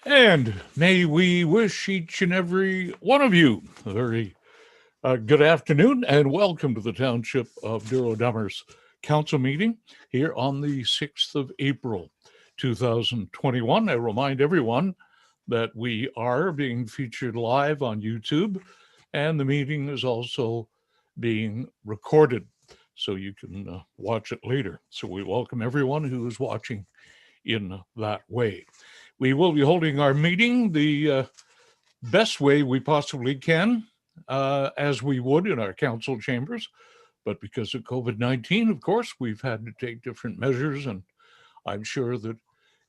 And may we wish each and every one of you a very good afternoon and welcome to the Township of Douro-Dummer's council meeting here on the 6th of April, 2021. I remind everyone that we are being featured live on YouTube and the meeting is also being recorded so you can watch it later. So we welcome everyone who is watching in that way. We will be holding our meeting the best way we possibly can, as we would in our council chambers. But because of COVID-19, of course, we've had to take different measures, and I'm sure that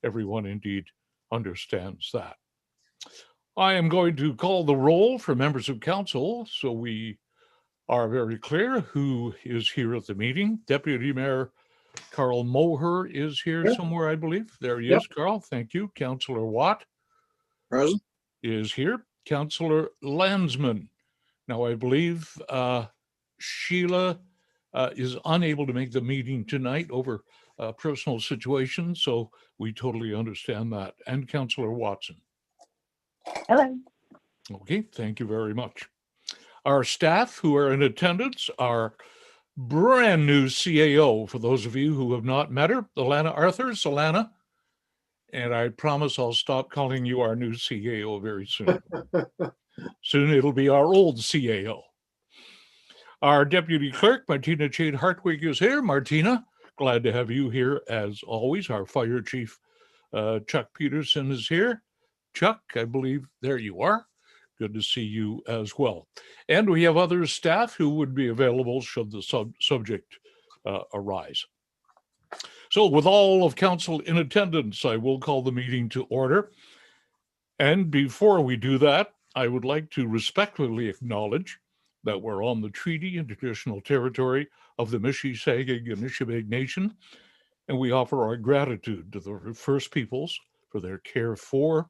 everyone indeed understands that. I am going to call the roll for members of council, so we are very clear who is here at the meeting. Deputy Mayor Carl Moher is here somewhere, I believe. There he is, Carl. Thank you. Councillor Watt Present. is here. Councillor Landsman. Now, I believe Sheila is unable to make the meeting tonight over personal situations, so we totally understand that. And Councillor Watson. Hello. Okay, thank you very much. Our staff who are in attendance are brand new CAO, for those of you who have not met her, Alana Arthurs. Alana, and I promise I'll stop calling you our new CAO very soon. Soon it'll be our old CAO. Our deputy clerk, Martina Chade Hartwig, is here. Martina, glad to have you here as always. Our fire chief, Chuck Peterson, is here. Chuck, I believe, there you are. Good to see you as well. And we have other staff who would be available should the subject arise. So with all of council in attendance, I will call the meeting to order. And before we do that, I would like to respectfully acknowledge that we're on the treaty and traditional territory of the Mississauga Nation, and we offer our gratitude to the First Peoples for their care for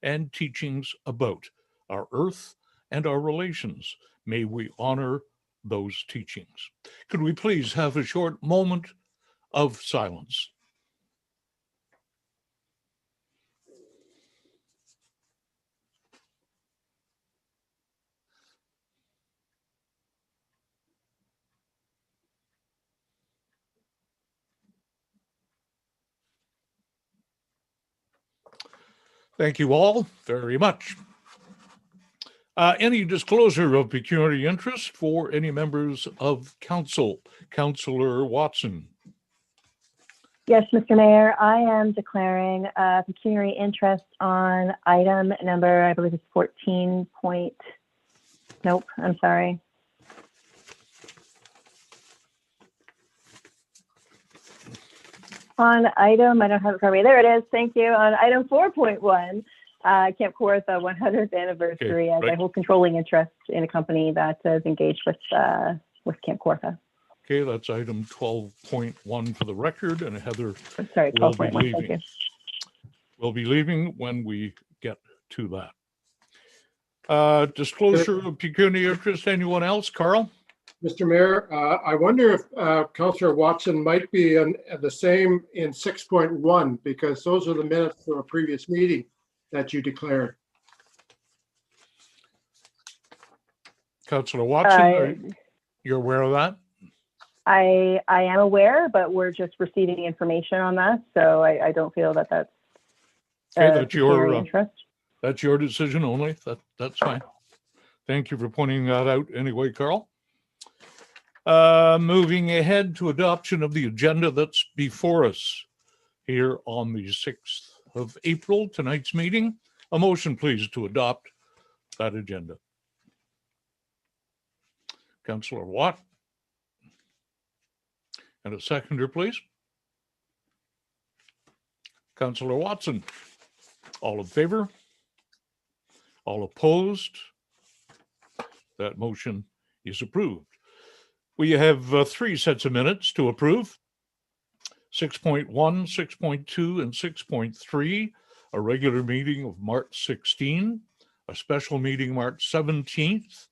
and teachings about our earth and our relations. May we honor those teachings. Could we please have a short moment of silence? Thank you all very much. Any disclosure of pecuniary interest for any members of council? Councillor Watson. Yes, Mr. Mayor, I am declaring pecuniary interest on item number, I believe it's 14 point, nope, I'm sorry. On item, I don't have it for me. There it is. Thank you. On item 4.1, Camp Kawartha 100th anniversary, as I hold controlling interest in a company that is engaged with Camp Kawartha. Okay, that's item 12.1 for the record, and Heather sorry, 12.1. Thank you. We'll be leaving when we get to that. Disclosure of pecuniary interest. Anyone else? Carl? Mr. Mayor, I wonder if Councillor Watson might be the same in 6.1, because those are the minutes from a previous meeting that you declared. Councillor Watson, you're aware of that? I am aware, but we're just receiving information on that, so I don't feel that that's that's your interest. That's your decision only. That's fine. Thank you for pointing that out anyway, Carl. Moving ahead to adoption of the agenda that's before us here on the 6th of April, tonight's meeting. A motion, please, to adopt that agenda. Councillor Watt. And a seconder, please. Councillor Watson. All in favor? All opposed? That motion is approved. We have 3 sets of minutes to approve. 6.1, 6.2, and 6.3, a regular meeting of March 16, a special meeting March 17th,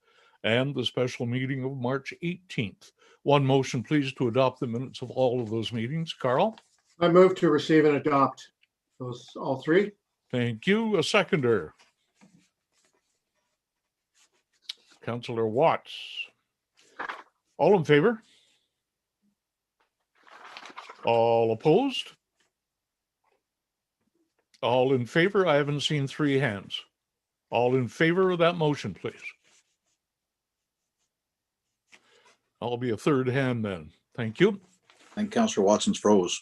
and the special meeting of March 18th. One motion, please, to adopt the minutes of all of those meetings. Carl? I move to receive and adopt those all 3. Thank you. A seconder. Councillor Watts. All in favor? All opposed? All in favor? I haven't seen three hands. All in favor of that motion, please. I'll be a third hand then. Thank you. And Councillor Watson's froze.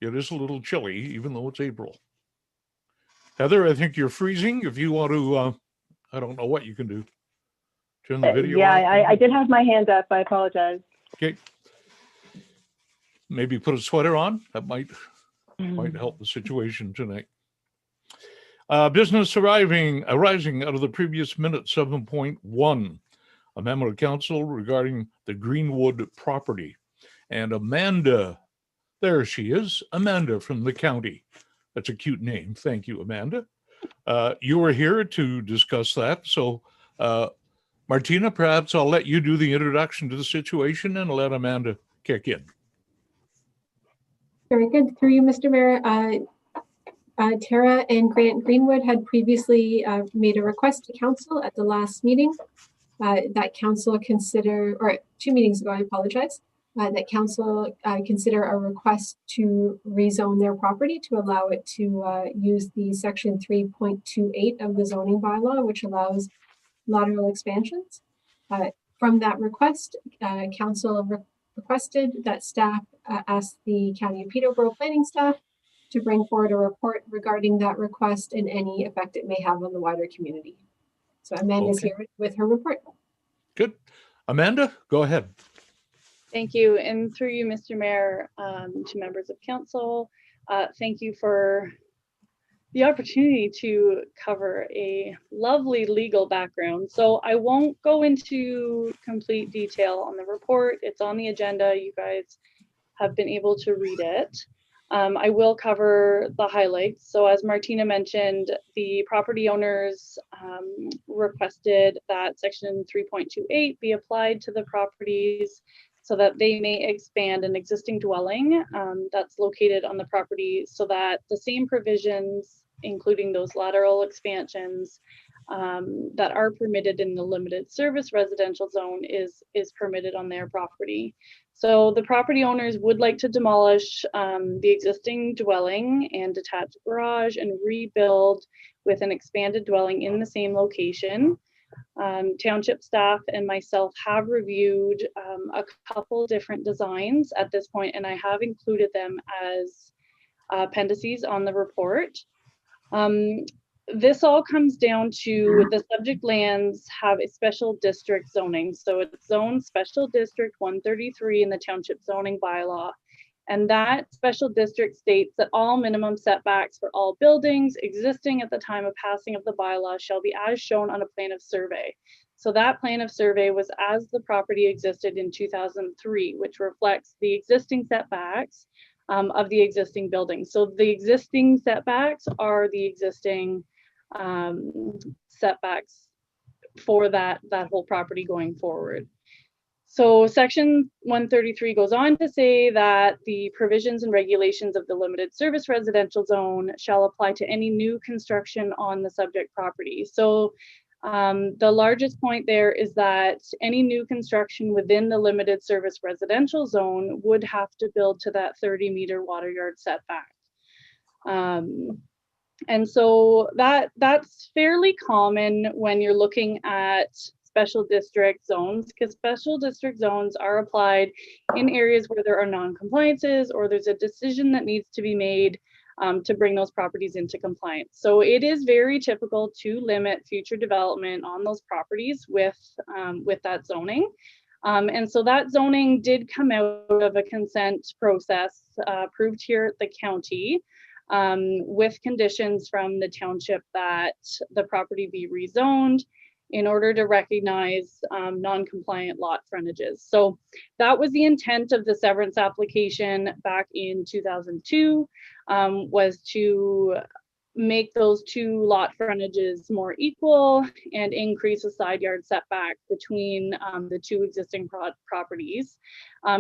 It is a little chilly, even though it's April. Heather, I think you're freezing. If you want to, I don't know what you can do. Turn the video Yeah, off. I did have my hand up. I apologize. Okay. Maybe put a sweater on. That might help the situation tonight. Business arising out of the previous minute 7.1. A member of council regarding the Greenwood property. And Amanda, there she is, Amanda from the county. That's a cute name. Thank you, Amanda. You were here to discuss that. So, Martina, perhaps I'll let you do the introduction to the situation and let Amanda kick in. Very good. Through you, Mr. Mayor. Tara and Grant Greenwood had previously made a request to council at the last meeting that council consider, or 2 meetings ago, I apologize, that council consider a request to rezone their property to allow it to use the section 3.28 of the zoning bylaw, which allows lateral expansions. From that request, council requested that staff ask the County of Peterborough planning staff to bring forward a report regarding that request and any effect it may have on the wider community. So Amanda's here with her report. Good. Amanda, go ahead. Thank you. And through you, Mr. Mayor, to members of council, thank you for the opportunity to cover a lovely legal background. So I won't go into complete detail on the report. It's on the agenda. You guys have been able to read it. I will cover the highlights. So as Martina mentioned, the property owners requested that section 3.28 be applied to the properties so that they may expand an existing dwelling that's located on the property so that the same provisions, including those lateral expansions that are permitted in the limited service residential zone is permitted on their property. So the property owners would like to demolish the existing dwelling and detached garage and rebuild with an expanded dwelling in the same location. Township staff and myself have reviewed a couple different designs at this point, and I have included them as appendices on the report. This all comes down to the subject lands have a special district zoning. So it's zoned special district 133 in the township zoning bylaw. And that special district states that all minimum setbacks for all buildings existing at the time of passing of the bylaw shall be as shown on a plan of survey. So that plan of survey was as the property existed in 2003, which reflects the existing setbacks of the existing buildings. So the existing setbacks are the existing setbacks for that whole property going forward. So section 133 goes on to say that the provisions and regulations of the limited service residential zone shall apply to any new construction on the subject property. So the largest point there is that any new construction within the limited service residential zone would have to build to that 30-meter water yard setback. And so that's fairly common when you're looking at special district zones, because special district zones are applied in areas where there are non-compliances or there's a decision that needs to be made to bring those properties into compliance. So it is very typical to limit future development on those properties with that zoning. And so that zoning did come out of a consent process approved here at the county with conditions from the township that the property be rezoned in order to recognize non-compliant lot frontages. So that was the intent of the severance application back in 2002, was to make those two lot frontages more equal and increase the side yard setback between the two existing properties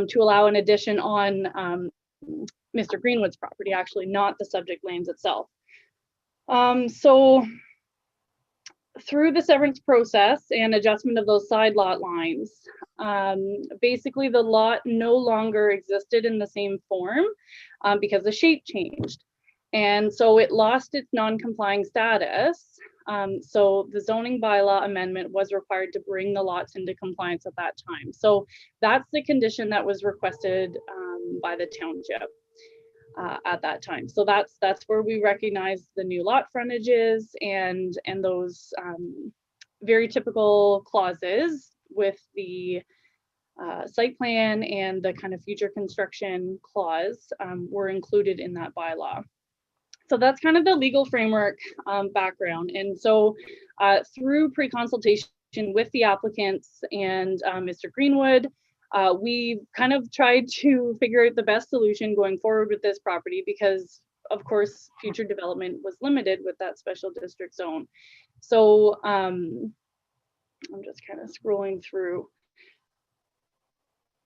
to allow an addition on Mr. Greenwood's property, actually not the subject lands itself. So through the severance process and adjustment of those side lot lines, basically the lot no longer existed in the same form because the shape changed. And so it lost its non-complying status. So the zoning bylaw amendment was required to bring the lots into compliance at that time. So that's the condition that was requested by the township at that time. So that's where we recognize the new lot frontages and those very typical clauses with the site plan and the kind of future construction clause were included in that bylaw. So that's kind of the legal framework background. And so through pre-consultation with the applicants and Mr. Greenwood, we kind of tried to figure out the best solution going forward with this property because, of course, future development was limited with that special district zone. So I'm just kind of scrolling through.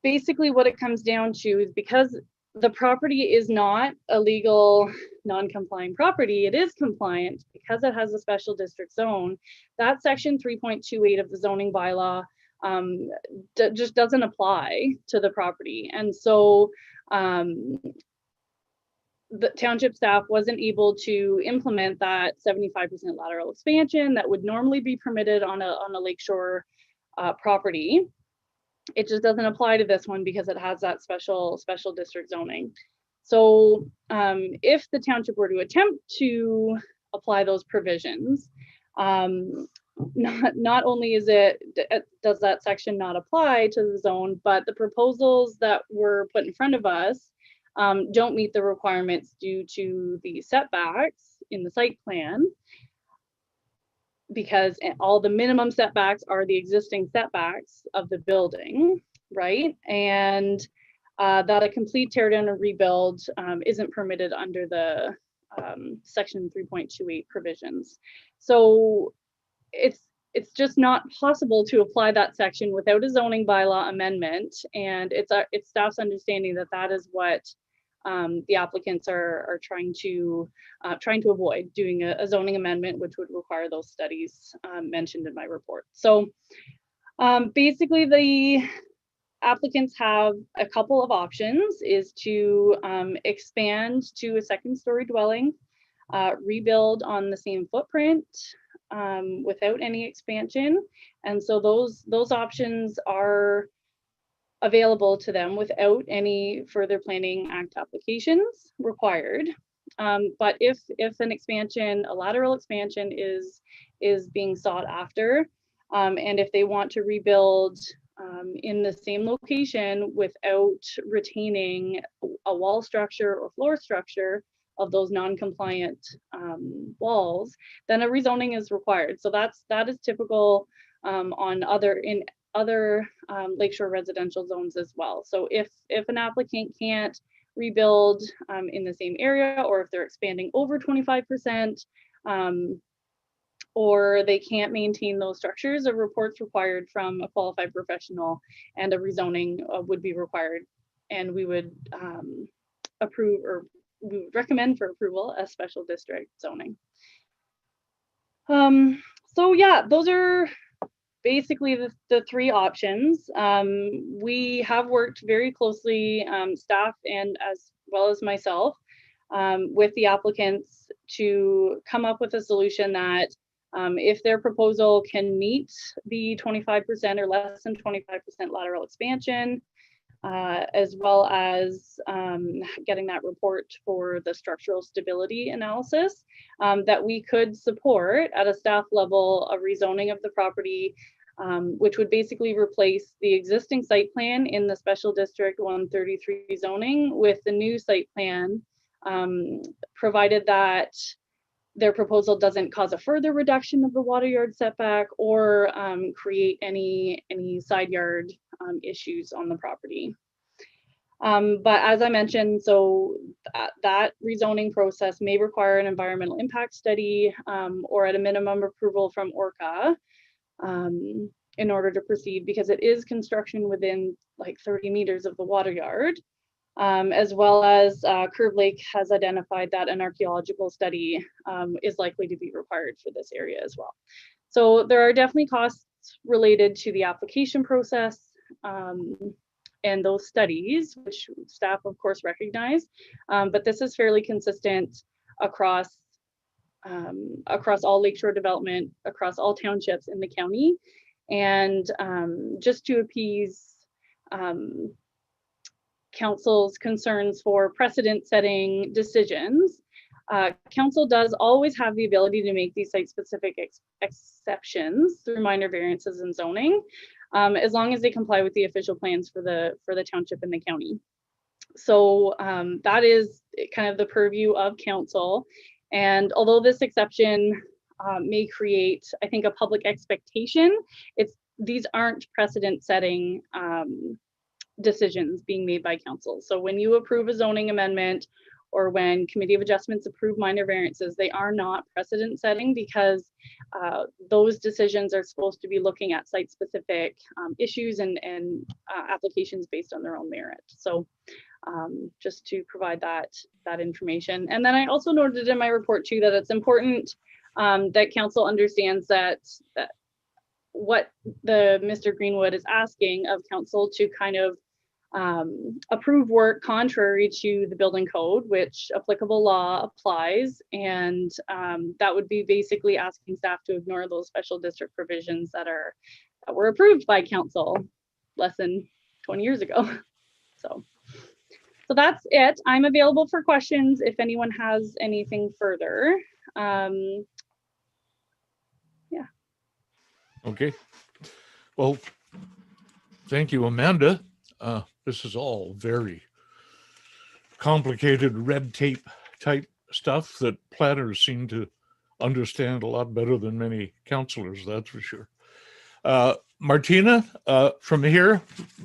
Basically, what it comes down to is because the property is not a legal non-compliant property, it is compliant because it has a special district zone. That section 3.28 of the zoning bylaw just doesn't apply to the property. And so the township staff wasn't able to implement that 75% lateral expansion that would normally be permitted on a lakeshore property. It just doesn't apply to this one because it has that special district zoning. So if the township were to attempt to apply those provisions, not only does that section not apply to the zone, but the proposals that were put in front of us don't meet the requirements due to the setbacks in the site plan, because all the minimum setbacks are the existing setbacks of the building, right? And that a complete tear down and rebuild isn't permitted under the section 3.28 provisions. So it's just not possible to apply that section without a zoning bylaw amendment. And it's staff's understanding that that is what the applicants are trying to avoid, doing a zoning amendment, which would require those studies mentioned in my report. So basically the applicants have a couple of options, is to expand to a second-story dwelling, rebuild on the same footprint without any expansion. And so those options are available to them without any further planning act applications required. But if an expansion, a lateral expansion is being sought after, and if they want to rebuild in the same location without retaining a wall structure or floor structure of those non-compliant walls, then a rezoning is required. So that is typical on other lakeshore residential zones as well. So if an applicant can't rebuild in the same area, or if they're expanding over 25%, or they can't maintain those structures, a report's required from a qualified professional, and a rezoning would be required. And we would approve, or we would recommend for approval, a special district zoning. So yeah, those are basically the three options. We have worked very closely, staff and as well as myself, with the applicants to come up with a solution that if their proposal can meet the 25% or less than 25% lateral expansion, as well as getting that report for the structural stability analysis, that we could support at a staff level a rezoning of the property, which would basically replace the existing site plan in the special district 133 zoning with the new site plan, provided that their proposal doesn't cause a further reduction of the water yard setback or create any side yard issues on the property. But as I mentioned, so that rezoning process may require an environmental impact study or at a minimum approval from ORCA in order to proceed, because it is construction within like 30 meters of the water yard. as well as Curve Lake has identified that an archaeological study is likely to be required for this area as well. So there are definitely costs related to the application process and those studies, which staff of course recognize, but this is fairly consistent across all lakeshore development, across all townships in the county. And just to appease council's concerns for precedent-setting decisions, council does always have the ability to make these site-specific exceptions through minor variances in zoning, as long as they comply with the official plans for the township and the county. So that is kind of the purview of council. And although this exception may create, I think, a public expectation, these aren't precedent-setting decisions being made by council. So when you approve a zoning amendment or when Committee of Adjustments approve minor variances, they are not precedent-setting, because those decisions are supposed to be looking at site-specific issues and applications based on their own merit. So just to provide that information. And then I also noted in my report too that it's important that council understands that what Mr. Greenwood is asking of council to kind of approve work contrary to the building code, which applicable law applies, and that would be basically asking staff to ignore those special district provisions that were approved by council less than 20 years ago. So that's it. I'm available for questions if anyone has anything further. Yeah. Okay. Well, thank you, Amanda. This is all very complicated red tape type stuff that planners seem to understand a lot better than many councillors, that's for sure. Martina, from here,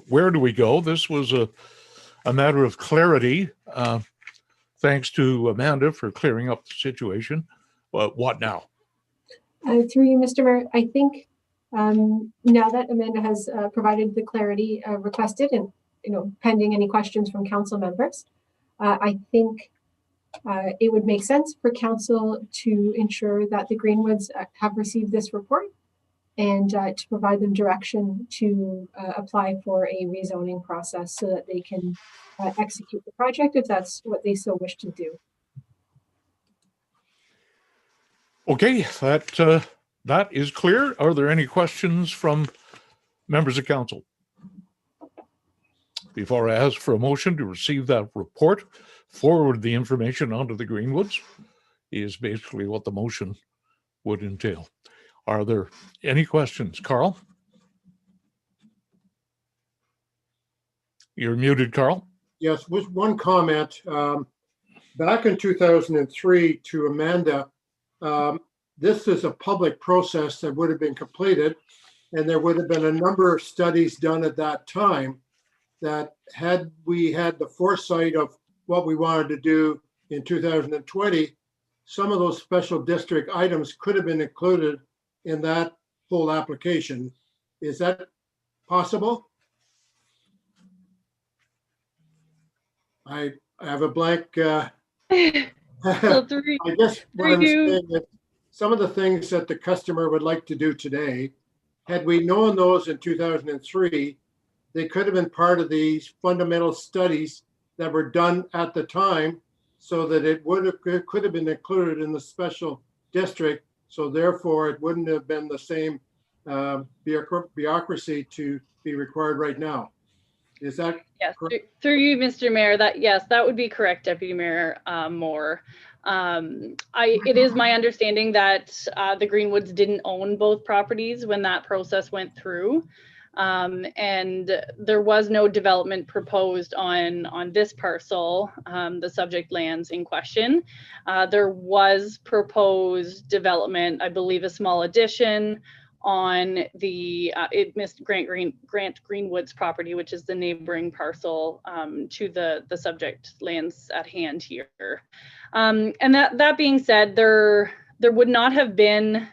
where do we go? This was a matter of clarity. Thanks to Amanda for clearing up the situation. What now? Through you, Mr. Mayor, I think now that Amanda has provided the clarity requested, and pending any questions from council members, I think it would make sense for council to ensure that the Greenwoods have received this report and to provide them direction to apply for a rezoning process so that they can execute the project if that's what they so wish to do. Okay, that is clear. Are there any questions from members of council? Before I ask for a motion to receive that report, forward the information onto the Greenwoods is basically what the motion would entail. Are there any questions? Carl? You're muted, Carl. Yes, with one comment. Back in 2003 to Amanda, this is a public process that would have been completed, and there would have been a number of studies done at that time that had we had the foresight of what we wanted to do in 2020, some of those special district items could have been included in that whole application. Is that possible? I have a blank. So I guess what I'm saying is some of the things that the customer would like to do today, had we known those in 2003, they could have been part of these fundamental studies that were done at the time, so that it could have been included in the special district. So therefore, it wouldn't have been the same bureaucracy to be required right now. Is that correct? Through you, Mr. Mayor, that would be correct, Deputy Mayor Moore. It is my understanding that the Greenwoods didn't own both properties when that process went through. And there was no development proposed on this parcel, the subject lands in question. There was proposed development, I believe a small addition on the Grant Greenwood's property, which is the neighboring parcel to the subject lands at hand here. And that being said, there would not have been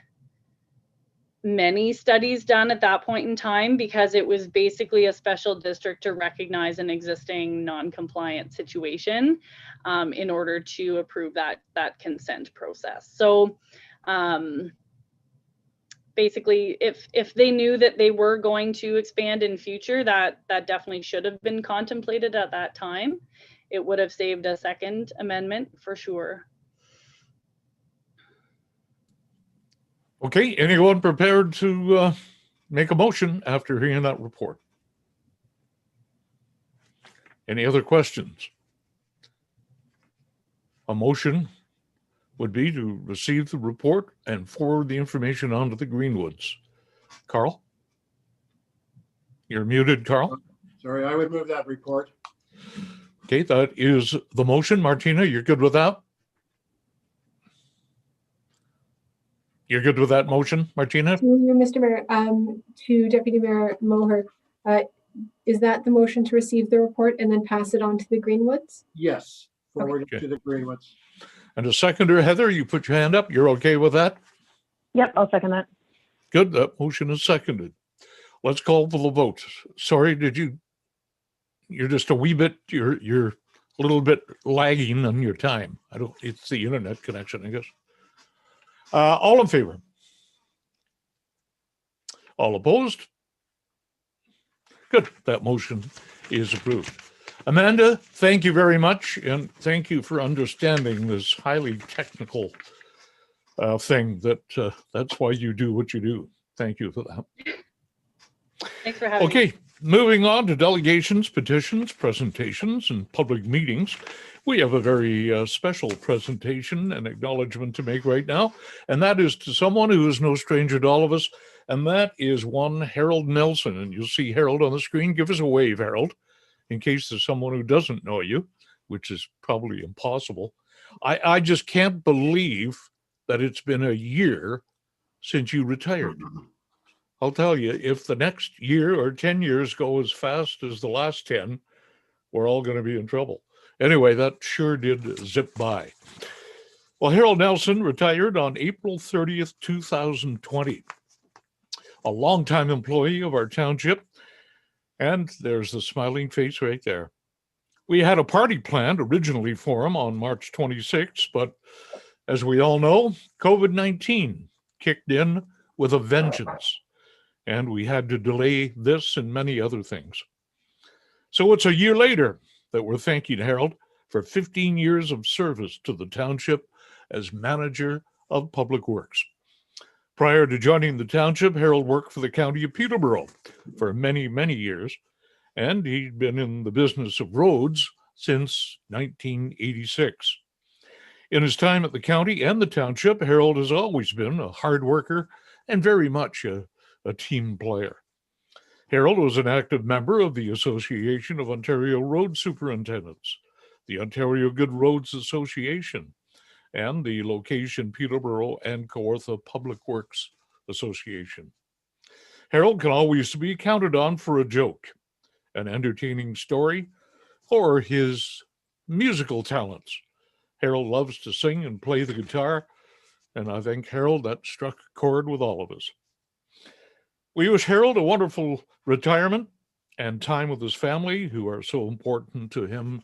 many studies done at that point in time, because it was basically a special district to recognize an existing non-compliant situation in order to approve that consent process. So basically, if they knew that they were going to expand in future, that definitely should have been contemplated at that time. It would have saved a second amendment for sure. Okay, anyone prepared to make a motion after hearing that report? Any other questions? A motion would be to receive the report and forward the information on to the Greenwoods. Carl? You're muted, Carl. Sorry, I would move that report. Okay, that is the motion. Martina, you're good with that? You're good with that motion, Martina? To you, Mr. Mayor, to Deputy Mayor Moher, is that the motion to receive the report and then pass it on to the Greenwoods? Yes, forward Okay. to the Greenwoods. And a seconder, Heather, you put your hand up. You're okay with that? Yep, I'll second that. Good, that motion is seconded. Let's call for the vote. Sorry, you're just a wee bit, you're a little bit lagging on your time. It's the internet connection, I guess. All in favor? All opposed? Good, that motion is approved. Amanda, thank you very much, and thank you for understanding this highly technical thing that's why you do what you do. Thank you for that. Thanks for having me. Okay, moving on to delegations, petitions, presentations, and public meetings. We have a very special presentation and acknowledgement to make right now, and that is to someone who is no stranger to all of us, and that is one Harold Nelson. And you'll see Harold on the screen. Give us a wave, Harold, in case there's someone who doesn't know you, which is probably impossible. I just can't believe that it's been a year since you retired. I'll tell you, if the next year or 10 years go as fast as the last 10, we're all going to be in trouble. Anyway, that sure did zip by. Well, Harold Nelson retired on April 30th, 2020. A longtime employee of our township. And there's the smiling face right there. We had a party planned originally for him on March 26th, but as we all know, COVID-19 kicked in with a vengeance, and we had to delay this and many other things. So it's a year later that we're thanking Harold for 15 years of service to the township as manager of public works. Prior to joining the township, Harold worked for the county of Peterborough for many, many years, and he'd been in the business of roads since 1986. In his time at the county and the township, Harold has always been a hard worker and very much a team player. Harold was an active member of the Association of Ontario Road Superintendents, the Ontario Good Roads Association, and the Location Peterborough and Kawartha Public Works Association. Harold can always be counted on for a joke, an entertaining story, or his musical talents. Harold loves to sing and play the guitar, and I think, Harold, that struck a chord with all of us. We wish Harold a wonderful retirement and time with his family, who are so important to him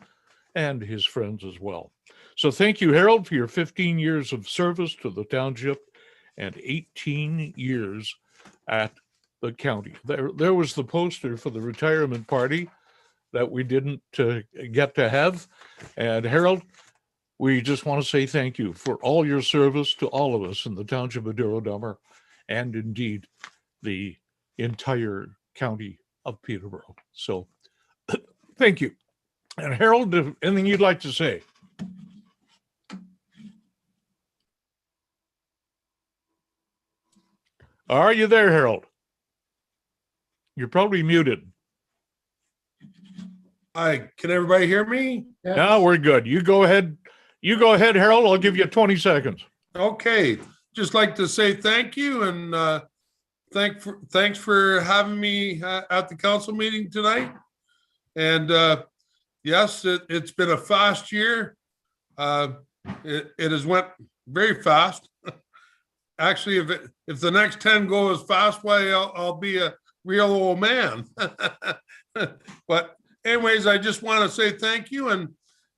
and his friends as well. So thank you, Harold, for your 15 years of service to the township and 18 years at the county. There was the poster for the retirement party that we didn't get to have. And Harold, we just want to say thank you for all your service to all of us in the township of Douro-Dummer, and indeed the entire county of Peterborough. So thank you. And Harold, anything you'd like to say? Are you there, Harold? You're probably muted. Hi, can everybody hear me? Yes. Now we're good. You go ahead. You go ahead, Harold. I'll give you 20 seconds. Okay, just like to say thank you and thanks for having me at the council meeting tonight. And yes, it's been a fast year. It has went very fast. actually, if the next 10 go as fast, why I'll be a real old man. But anyways, I just want to say thank you. And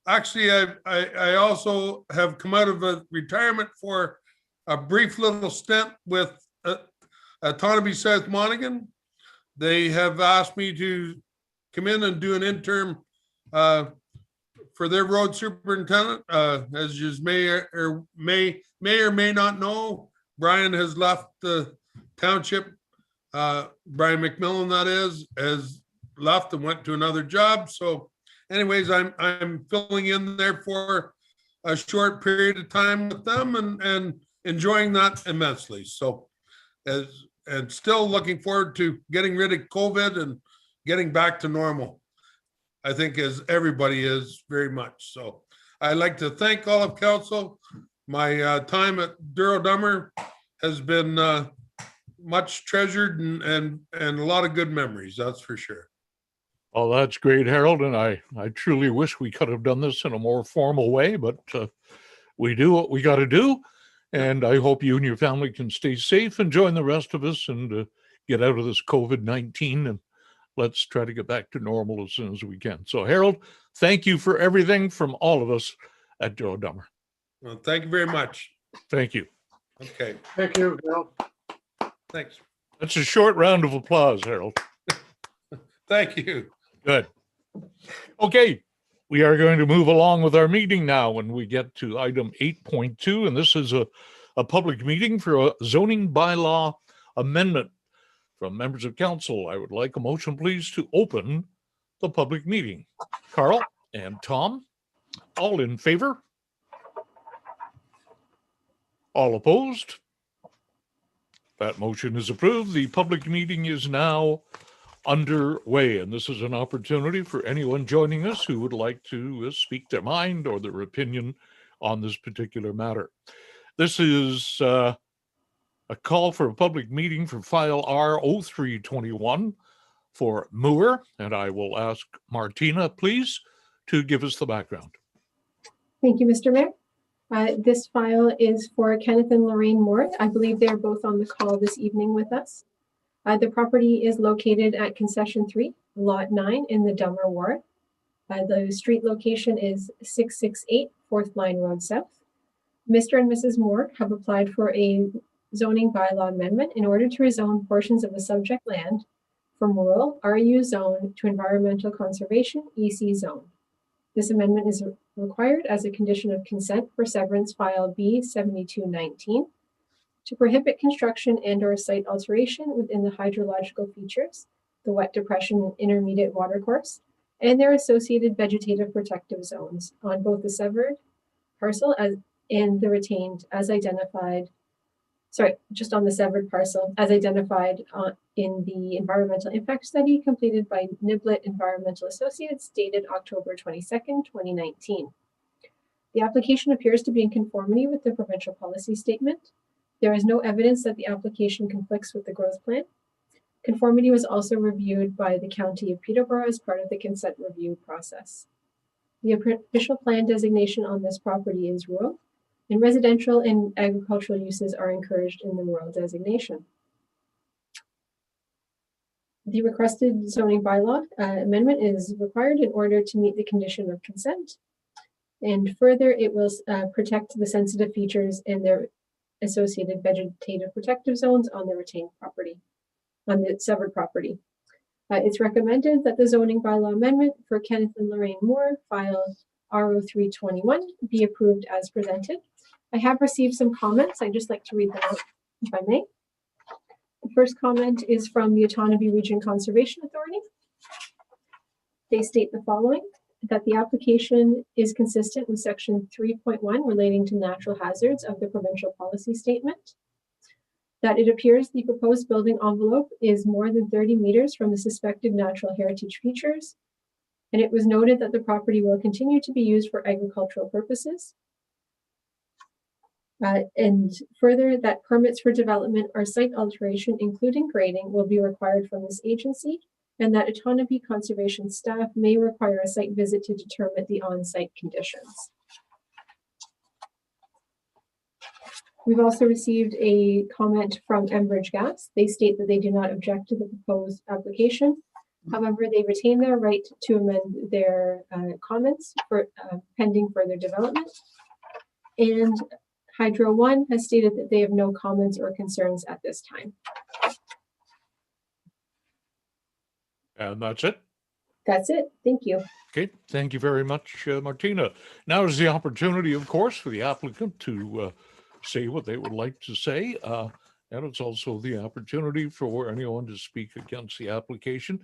actually, I also have come out of a retirement for a brief little stint with Autonomy South Monaghan. They have asked me to come in and do an interim for their road superintendent. As you may or may not know, Brian has left the township. Brian McMillan, that is, has left and went to another job. So anyways, I'm filling in there for a short period of time with them and enjoying that immensely. So and still looking forward to getting rid of COVID and getting back to normal. I think as everybody is very much. So I'd like to thank all of council. My time at Douro-Dummer has been much treasured and a lot of good memories, that's for sure. Well, that's great, Harold, and I truly wish we could have done this in a more formal way, but we do what we got to do, and I hope you and your family can stay safe and join the rest of us and get out of this COVID-19, and let's try to get back to normal as soon as we can. So, Harold, thank you for everything from all of us at Douro-Dummer. Well, thank you very much. Thank you. Okay, Thank you, Bill. thanks. That's a short round of applause, Harold. Thank you. Good. Okay, we are going to move along with our meeting now when we get to item 8.2, and this is a public meeting for a zoning bylaw amendment from members of council. I would like a motion, please, to open the public meeting. Carl and Tom, all in favor? All opposed? That motion is approved. The public meeting is now underway, and this is an opportunity for anyone joining us who would like to speak their mind or their opinion on this particular matter. This is a call for a public meeting for file R0321 for Moore, and I will ask Martina, please, to give us the background. Thank you, Mr. Mayor. This file is for Kenneth and Lorraine Moore. I believe they're both on the call this evening with us. The property is located at Concession 3, Lot 9 in the Dummer Ward. The street location is 668 4th Line Road South. Mr. and Mrs. Moore have applied for a zoning bylaw amendment in order to rezone portions of the subject land from rural RU zone to environmental conservation EC zone. This amendment is required as a condition of consent for severance file B7219 to prohibit construction and/or site alteration within the hydrological features, the wet depression and intermediate watercourse, and their associated vegetative protective zones on both the severed parcel and the retained as identified, just on the severed parcel as identified in the environmental impact study completed by Niblett Environmental Associates dated October 22nd, 2019. The application appears to be in conformity with the provincial policy statement. There is no evidence that the application conflicts with the growth plan. Conformity was also reviewed by the County of Peterborough as part of the consent review process. The official plan designation on this property is rural, and residential and agricultural uses are encouraged in the rural designation. The requested zoning bylaw amendment is required in order to meet the condition of consent. And further, it will protect the sensitive features and their associated vegetative protective zones on the retained property, on the severed property. It's recommended that the zoning bylaw amendment for Kenneth and Lorraine Moore, file R0321, be approved as presented. I have received some comments. I'd just like to read them out, if I may. The first comment is from the Autonomy Region Conservation Authority. They state the following: that the application is consistent with section 3.1 relating to natural hazards of the provincial policy statement, that it appears the proposed building envelope is more than 30 meters from the suspected natural heritage features, and it was noted that the property will continue to be used for agricultural purposes. And further, that permits for development or site alteration, including grading, will be required from this agency, and that Autonomy Conservation staff may require a site visit to determine the on-site conditions. We've also received a comment from Enbridge Gas. They state that they do not object to the proposed application. However, they retain their right to amend their comments for pending further development. And Hydro One has stated that they have no comments or concerns at this time. And that's it. That's it. Thank you. Okay, thank you very much, Martina. Now is the opportunity, of course, for the applicant to say what they would like to say. And it's also the opportunity for anyone to speak against the application.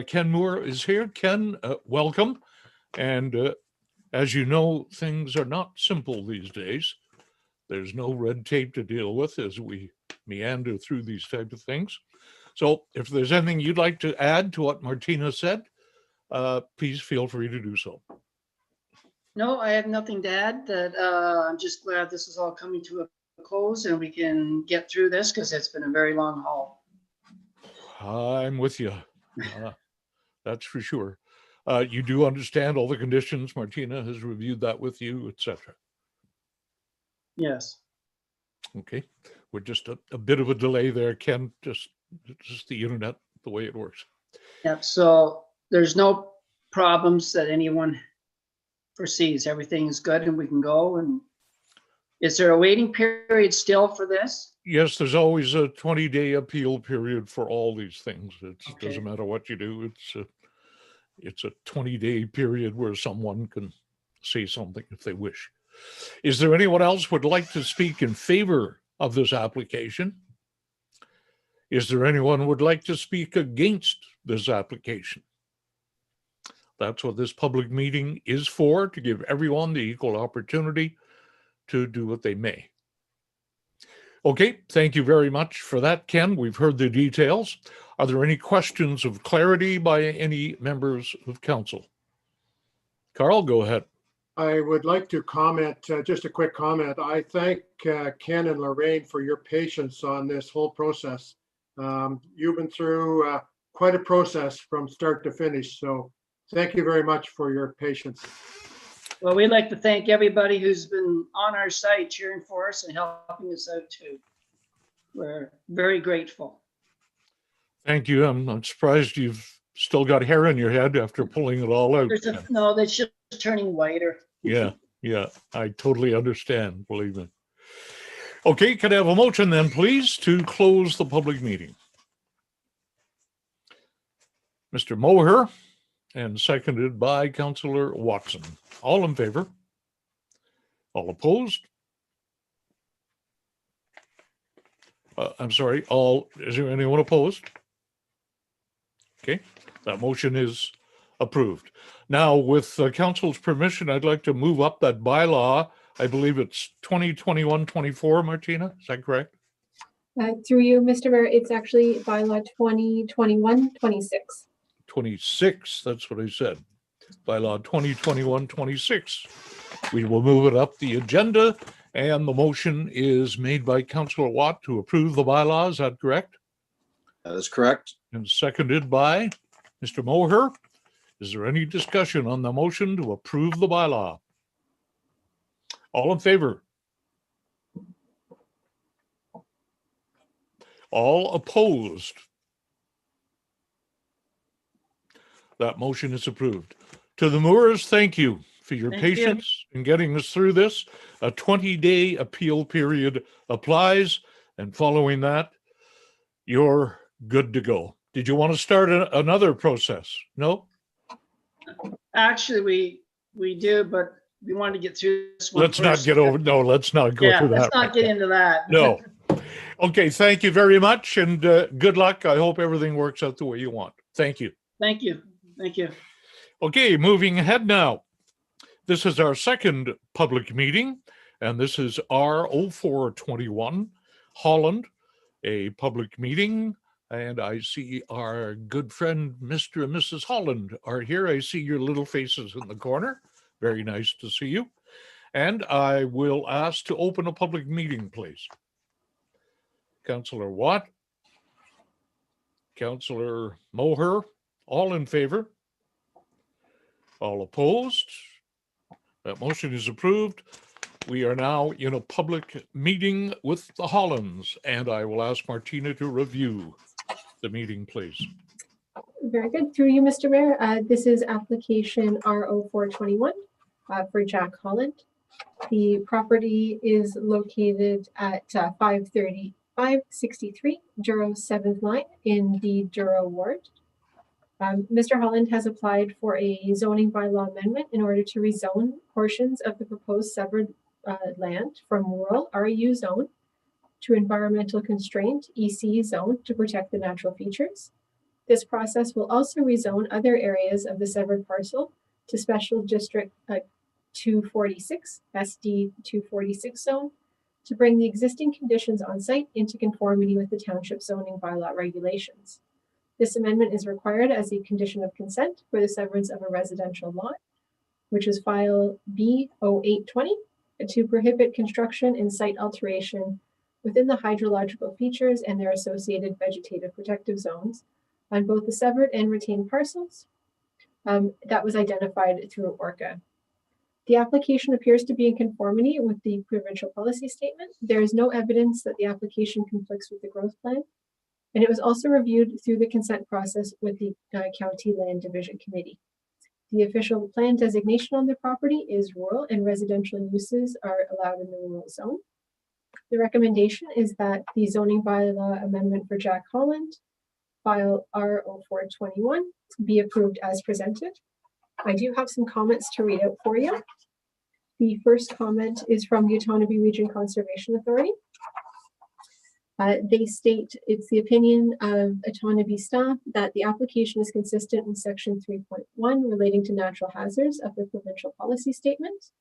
Ken Moore is here. Ken, welcome. And as you know, things are not simple these days. There's no red tape to deal with as we meander through these type of things. So if there's anything you'd like to add to what Martina said, please feel free to do so. No, I have nothing to add. That I'm just glad this is all coming to a close and we can get through this because it's been a very long haul. I'm with you. That's for sure. You do understand all the conditions. Martina has reviewed that with you, etc. Yes. Okay. We're just a bit of a delay there, Ken. Just the internet, the way it works. Yep. So there's no problems that anyone foresees. Everything is good and we can go. And is there a waiting period still for this? Yes, there's always a 20-day appeal period for all these things. It Okay. doesn't matter what you do. It's a 20-day period where someone can say something if they wish. Is there anyone else would like to speak in favor of this application? Is there anyone would like to speak against this application? That's what this public meeting is for, to give everyone the equal opportunity to do what they may. Okay, thank you very much for that, Ken. We've heard the details. Are there any questions of clarity by any members of council? Carl, go ahead. I would like to comment, just a quick comment. I thank Ken and Lorraine for your patience on this whole process. You've been through quite a process from start to finish. So thank you very much for your patience. Well, we'd like to thank everybody who's been on our site cheering for us and helping us out too. We're very grateful. Thank you. I'm surprised you've still got hair in your head after pulling it all out. No, that's just turning whiter. Yeah, I totally understand, believe me. Okay, could I have a motion then, please, to close the public meeting? Mr. Moher, and seconded by Councillor Watson. All in favor? All opposed? I'm sorry, is there anyone opposed? Okay, that motion is approved. Now, with council's permission, I'd like to move up that bylaw. I believe it's 2021-24, Martina, is that correct? Through you, Mr. Mayor, it's actually bylaw 2021-26. 26, that's what I said. Bylaw 2021-26. We will move it up the agenda, and the motion is made by Councillor Watt to approve the bylaw. Is that correct? That is correct. And seconded by Mr. Moher. Is there any discussion on the motion to approve the bylaw? All in favor? All opposed? That motion is approved. To the Moores, thank you for your patience in getting us through this. A 20-day appeal period applies, and following that, you're good to go. Did you want to start another process? No? Actually, we do, but we want to get through this one Let's not first. get over, no, let's not go through that. Let's not get into that. No. Okay, thank you very much, and good luck. I hope everything works out the way you want. Thank you. Thank you. Thank you. Okay, moving ahead now. This is our second public meeting, and this is R0421, Holland, a public meeting. And I see our good friend, Mr. and Mrs. Holland, are here. I see your little faces in the corner. Very nice to see you. And I will ask to open a public meeting, please. Councillor Watt, Councillor Moher, all in favor? All opposed? That motion is approved. We are now in a public meeting with the Hollands, and I will ask Martina to review the meeting, please. Very good. Through you, Mr. Mayor. This is application R0421 for Jack Holland. The property is located at 563 Douro 7th line in the Douro ward. Mr. Holland has applied for a zoning bylaw amendment in order to rezone portions of the proposed severed land from rural RU zone to environmental constraint EC zone to protect the natural features. This process will also rezone other areas of the severed parcel to Special District 246, SD 246 zone, to bring the existing conditions on site into conformity with the township zoning bylaw regulations. This amendment is required as a condition of consent for the severance of a residential lot, which is file B0820, to prohibit construction and site alteration within the hydrological features and their associated vegetative protective zones on both the severed and retained parcels that was identified through ORCA. The application appears to be in conformity with the provincial policy statement. There is no evidence that the application conflicts with the growth plan, and it was also reviewed through the consent process with the County Land Division Committee. The official plan designation on the property is rural, and residential uses are allowed in the rural zone. The recommendation is that the zoning bylaw amendment for Jack Holland, file R0421, be approved as presented. I do have some comments to read out for you. The first comment is from the Otonabee Region Conservation Authority. They state it's the opinion of Otonabee staff that the application is consistent with section 3.1 relating to natural hazards of the provincial policy statement.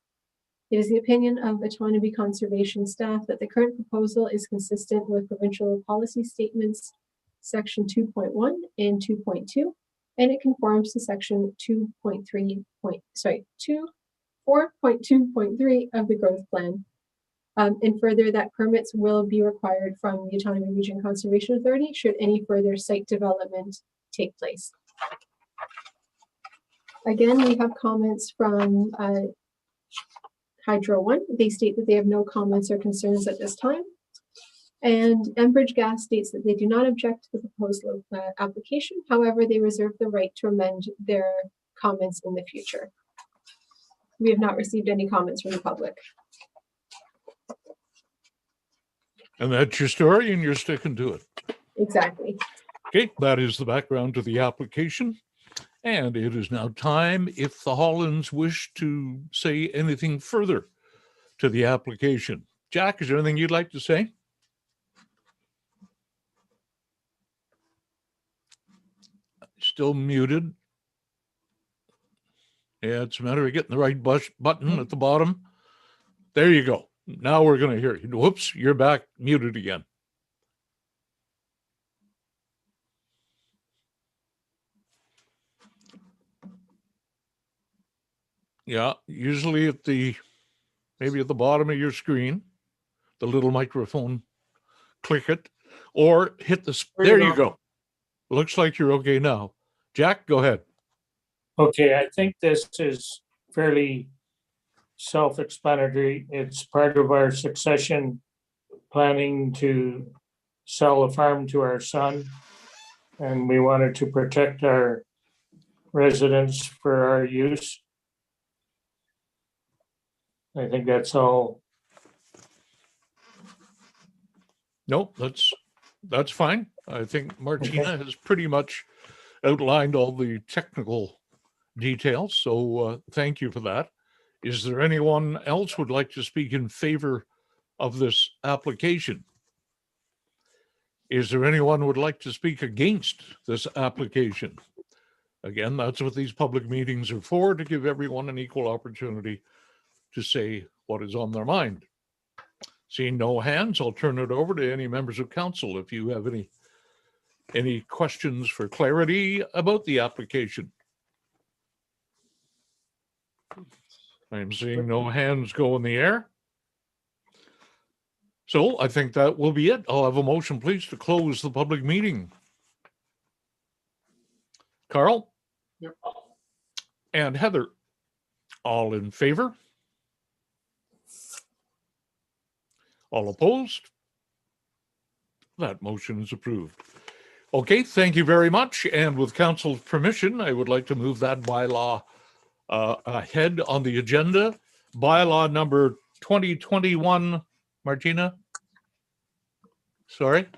It is the opinion of Otonabee conservation staff that the current proposal is consistent with provincial policy statements section 2.1 and 2.2, and it conforms to section 4.2.3 of the growth plan. And further, that permits will be required from the Otonabee Region Conservation Authority should any further site development take place. Again, we have comments from Hydro One. They state that they have no comments or concerns at this time. And Enbridge Gas states that they do not object to the proposed application. However, they reserve the right to amend their comments in the future. We have not received any comments from the public. And that's your story, and you're sticking to it. Exactly. Okay, that is the background to the application. And it is now time, if the Hollands wish to say anything further to the application. Jack, is there anything you'd like to say? Still muted. Yeah, it's a matter of getting the right button at the bottom. There you go. Now we're going to hear you. Whoops, you're back muted again. Yeah, usually maybe at the bottom of your screen, the little microphone, click it or hit the, there you go. Looks like you're okay now. Jack, go ahead. Okay, I think this is fairly self-explanatory. It's part of our succession planning to sell a farm to our son, and we wanted to protect our residents for our use. I think that's all. Nope, that's fine. I think Martina has pretty much outlined all the technical details, so thank you for that. Is there anyone else who would like to speak in favor of this application? Is there anyone who would like to speak against this application? Again, that's what these public meetings are for, to give everyone an equal opportunity to say what is on their mind. Seeing no hands, I'll turn it over to any members of council if you have any questions for clarity about the application. I'm seeing no hands go in the air. So I think that will be it. I'll have a motion, please, to close the public meeting. Carl? Yep. And Heather, all in favor? All opposed? That motion is approved. Okay, thank you very much. And with council's permission, I would like to move that bylaw ahead on the agenda. Bylaw number 2021, Martina? Sorry?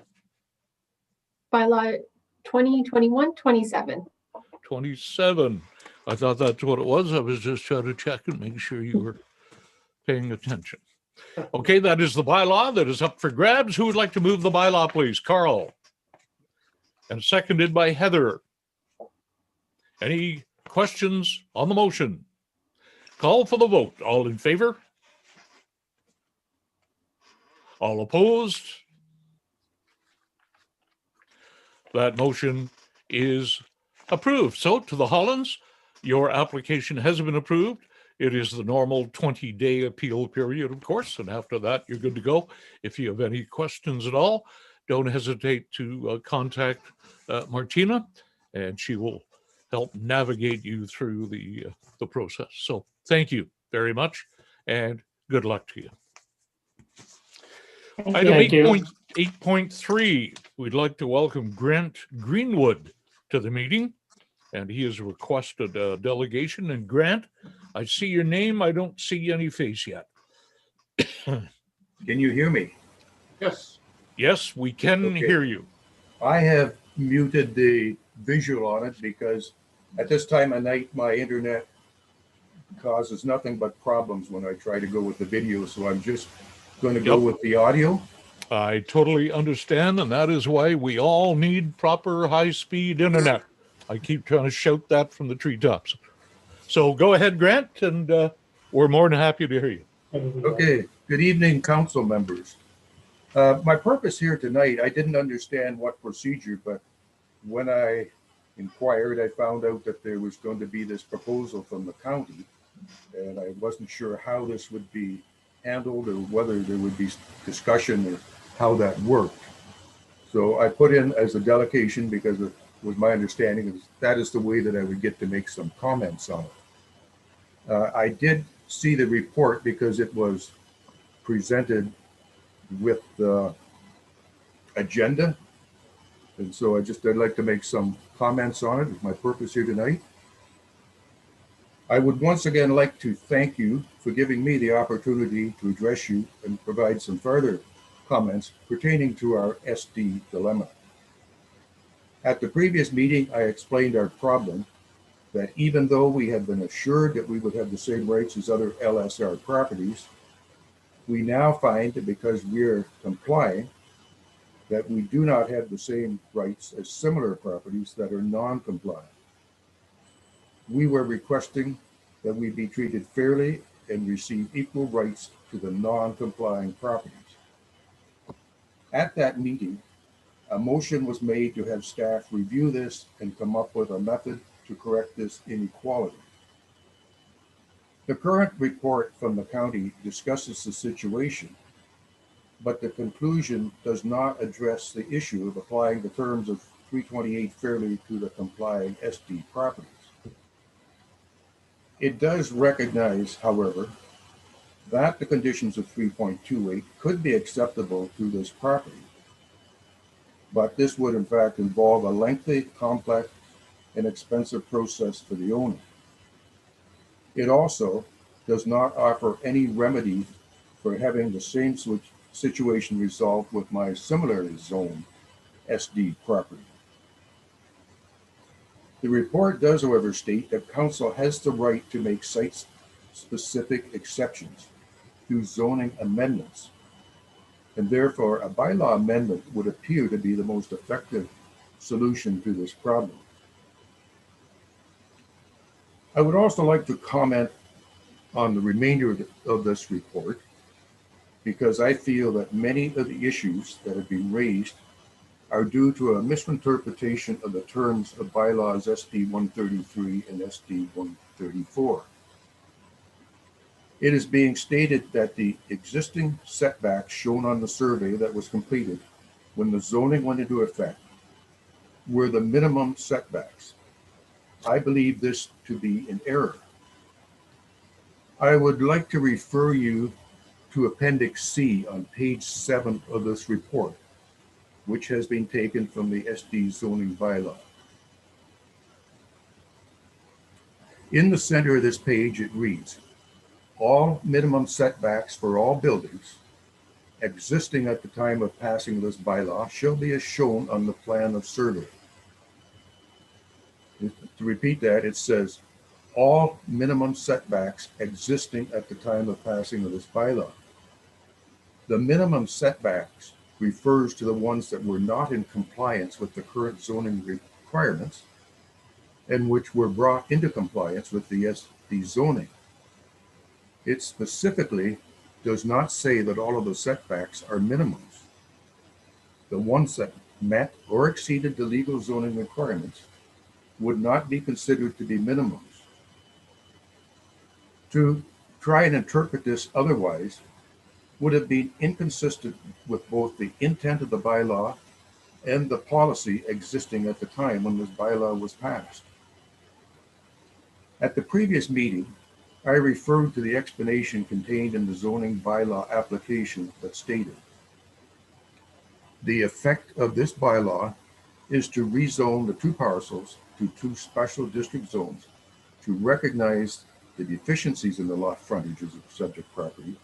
Bylaw 2021-27. 27. I thought that's what it was. I was just trying to check and make sure you were paying attention. Okay, that is the bylaw that is up for grabs. Who would like to move the bylaw, please? Carl. And seconded by Heather. Any questions on the motion? Call for the vote. All in favor? All opposed? That motion is approved. So to the Hollands, your application has been approved. It is the normal 20-day appeal period, of course, and after that, you're good to go. If you have any questions at all, don't hesitate to contact Martina, and she will help navigate you through the process. So thank you very much, and good luck to you. Item Thank you. 8.3, we'd like to welcome Grant Greenwood to the meeting, and he has requested a delegation. And Grant, I see your name. I don't see any face yet. Can you hear me? Yes. Yes, we can Okay. hear you. I have muted the visual on it because at this time of night, my internet causes nothing but problems when I try to go with the video. So I'm just going to go with the audio. I totally understand, and that is why we all need proper high-speed internet. I keep trying to shout that from the treetops. So go ahead, Grant, and we're more than happy to hear you. Okay. Good evening, council members. My purpose here tonight, I didn't understand what procedure, but when I inquired, I found out that there was going to be this proposal from the county, and I wasn't sure how this would be handled or whether there would be discussion or how that worked. So I put in as a delegation because it was my understanding that is the way that I would get to make some comments on it. I did see the report because it was presented with the agenda. And so I'd like to make some comments on it. It's my purpose here tonight. I would once again like to thank you for giving me the opportunity to address you and provide some further comments pertaining to our SD dilemma. At the previous meeting, I explained our problem that even though we had been assured that we would have the same rights as other LSR properties, we now find that because we're complying, that we do not have the same rights as similar properties that are non-compliant. We were requesting that we be treated fairly and receive equal rights to the non-complying properties. At that meeting, a motion was made to have staff review this and come up with a method to correct this inequality. The current report from the county discusses the situation, but the conclusion does not address the issue of applying the terms of 328 fairly to the complying SD properties. It does recognize, however, that the conditions of 3.28 could be acceptable to this property, but this would in fact involve a lengthy, complex, and expensive process for the owner. It also does not offer any remedy for having the same situation resolved with my similarly zoned SD property. The report does, however, state that council has the right to make site-specific exceptions through zoning amendments, and therefore a bylaw amendment would appear to be the most effective solution to this problem. I would also like to comment on the remainder of this report, because I feel that many of the issues that have been raised are due to a misinterpretation of the terms of bylaws SD 133 and SD 134. It is being stated that the existing setbacks shown on the survey that was completed when the zoning went into effect were the minimum setbacks. I believe this to be an error. I would like to refer you to Appendix C on page 7 of this report, which has been taken from the SD zoning bylaw. In the center of this page, it reads, all minimum setbacks for all buildings existing at the time of passing this bylaw shall be as shown on the plan of survey. To repeat that, it says, all minimum setbacks existing at the time of passing of this bylaw. The minimum setbacks refers to the ones that were not in compliance with the current zoning requirements and which were brought into compliance with the SD zoning. It specifically does not say that all of the setbacks are minimums. The ones that met or exceeded the legal zoning requirements would not be considered to be minimums. To try and interpret this otherwise would have been inconsistent with both the intent of the bylaw and the policy existing at the time when this bylaw was passed. At the previous meeting, I referred to the explanation contained in the zoning bylaw application that stated, the effect of this bylaw is to rezone the two parcels to two special district zones to recognize the deficiencies in the lot frontages of subject property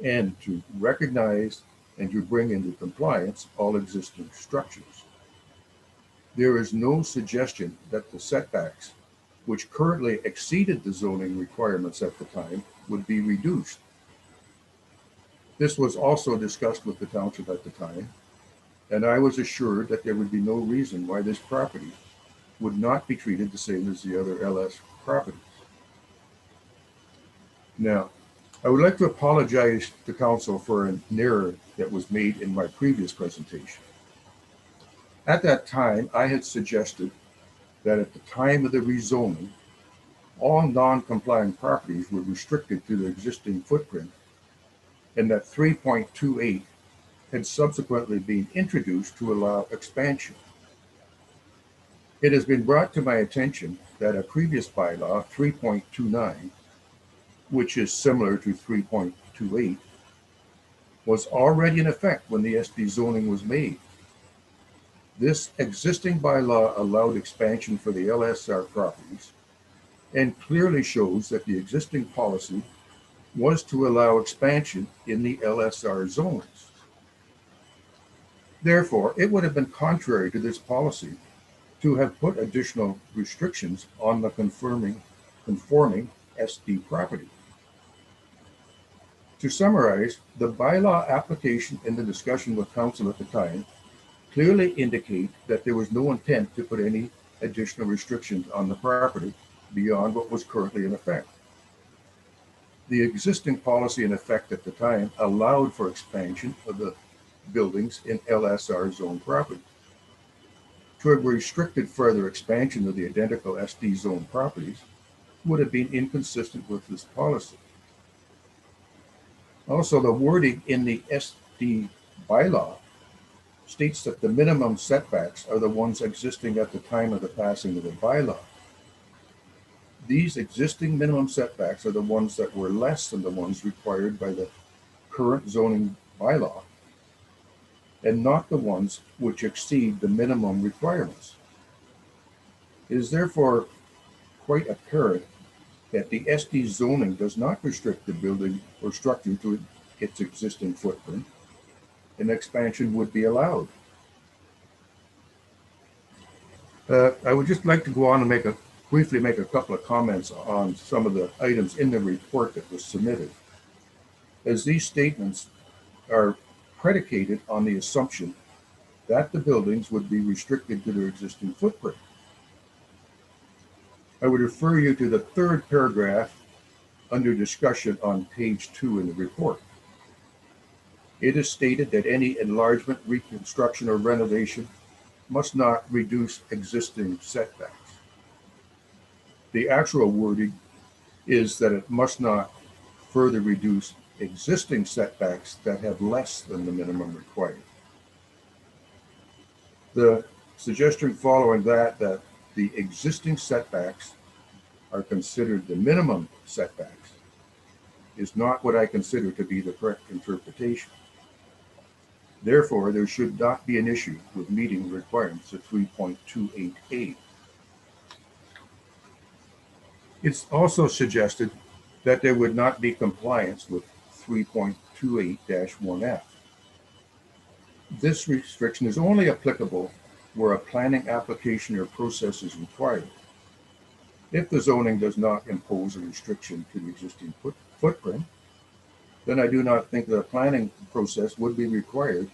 and to recognize and to bring into compliance all existing structures. There is no suggestion that the setbacks, which currently exceeded the zoning requirements at the time, would be reduced. This was also discussed with the township at the time, and I was assured that there would be no reason why this property would not be treated the same as the other LS properties. Now, I would like to apologize to council for an error that was made in my previous presentation. At that time, I had suggested that at the time of the rezoning, all non-compliant properties were restricted to their existing footprint, and that 3.28 had subsequently been introduced to allow expansion. It has been brought to my attention that a previous bylaw, 3.29, which is similar to 3.28, was already in effect when the SD zoning was made. This existing bylaw allowed expansion for the LSR properties and clearly shows that the existing policy was to allow expansion in the LSR zones. Therefore, it would have been contrary to this policy to have put additional restrictions on the conforming SD property. To summarize, the bylaw application in the discussion with council at the time clearly indicate that there was no intent to put any additional restrictions on the property beyond what was currently in effect. The existing policy in effect at the time allowed for expansion of the buildings in LSR zone property. To have restricted further expansion of the identical SD zone properties would have been inconsistent with this policy. Also, the wording in the SD bylaw states that the minimum setbacks are the ones existing at the time of the passing of the bylaw. These existing minimum setbacks are the ones that were less than the ones required by the current zoning bylaw, and not the ones which exceed the minimum requirements. It is therefore quite apparent that the SD zoning does not restrict the building or structure to its existing footprint, and expansion would be allowed. I would just like to go on and briefly make a couple of comments on some of the items in the report that was submitted, as these statements are predicated on the assumption that the buildings would be restricted to their existing footprint. I would refer you to the third paragraph under discussion on page 2 in the report. It is stated that any enlargement, reconstruction, or renovation must not reduce existing setbacks. The actual wording is that it must not further reduce existing setbacks that have less than the minimum required. The suggestion following that the existing setbacks are considered the minimum setbacks is not what I consider to be the correct interpretation. Therefore, there should not be an issue with meeting the requirements of 3.28A. It's also suggested that there would not be compliance with 3.28-1F. This restriction is only applicable where a planning application or process is required. If the zoning does not impose a restriction to the existing footprint, then I do not think that a planning process would be required,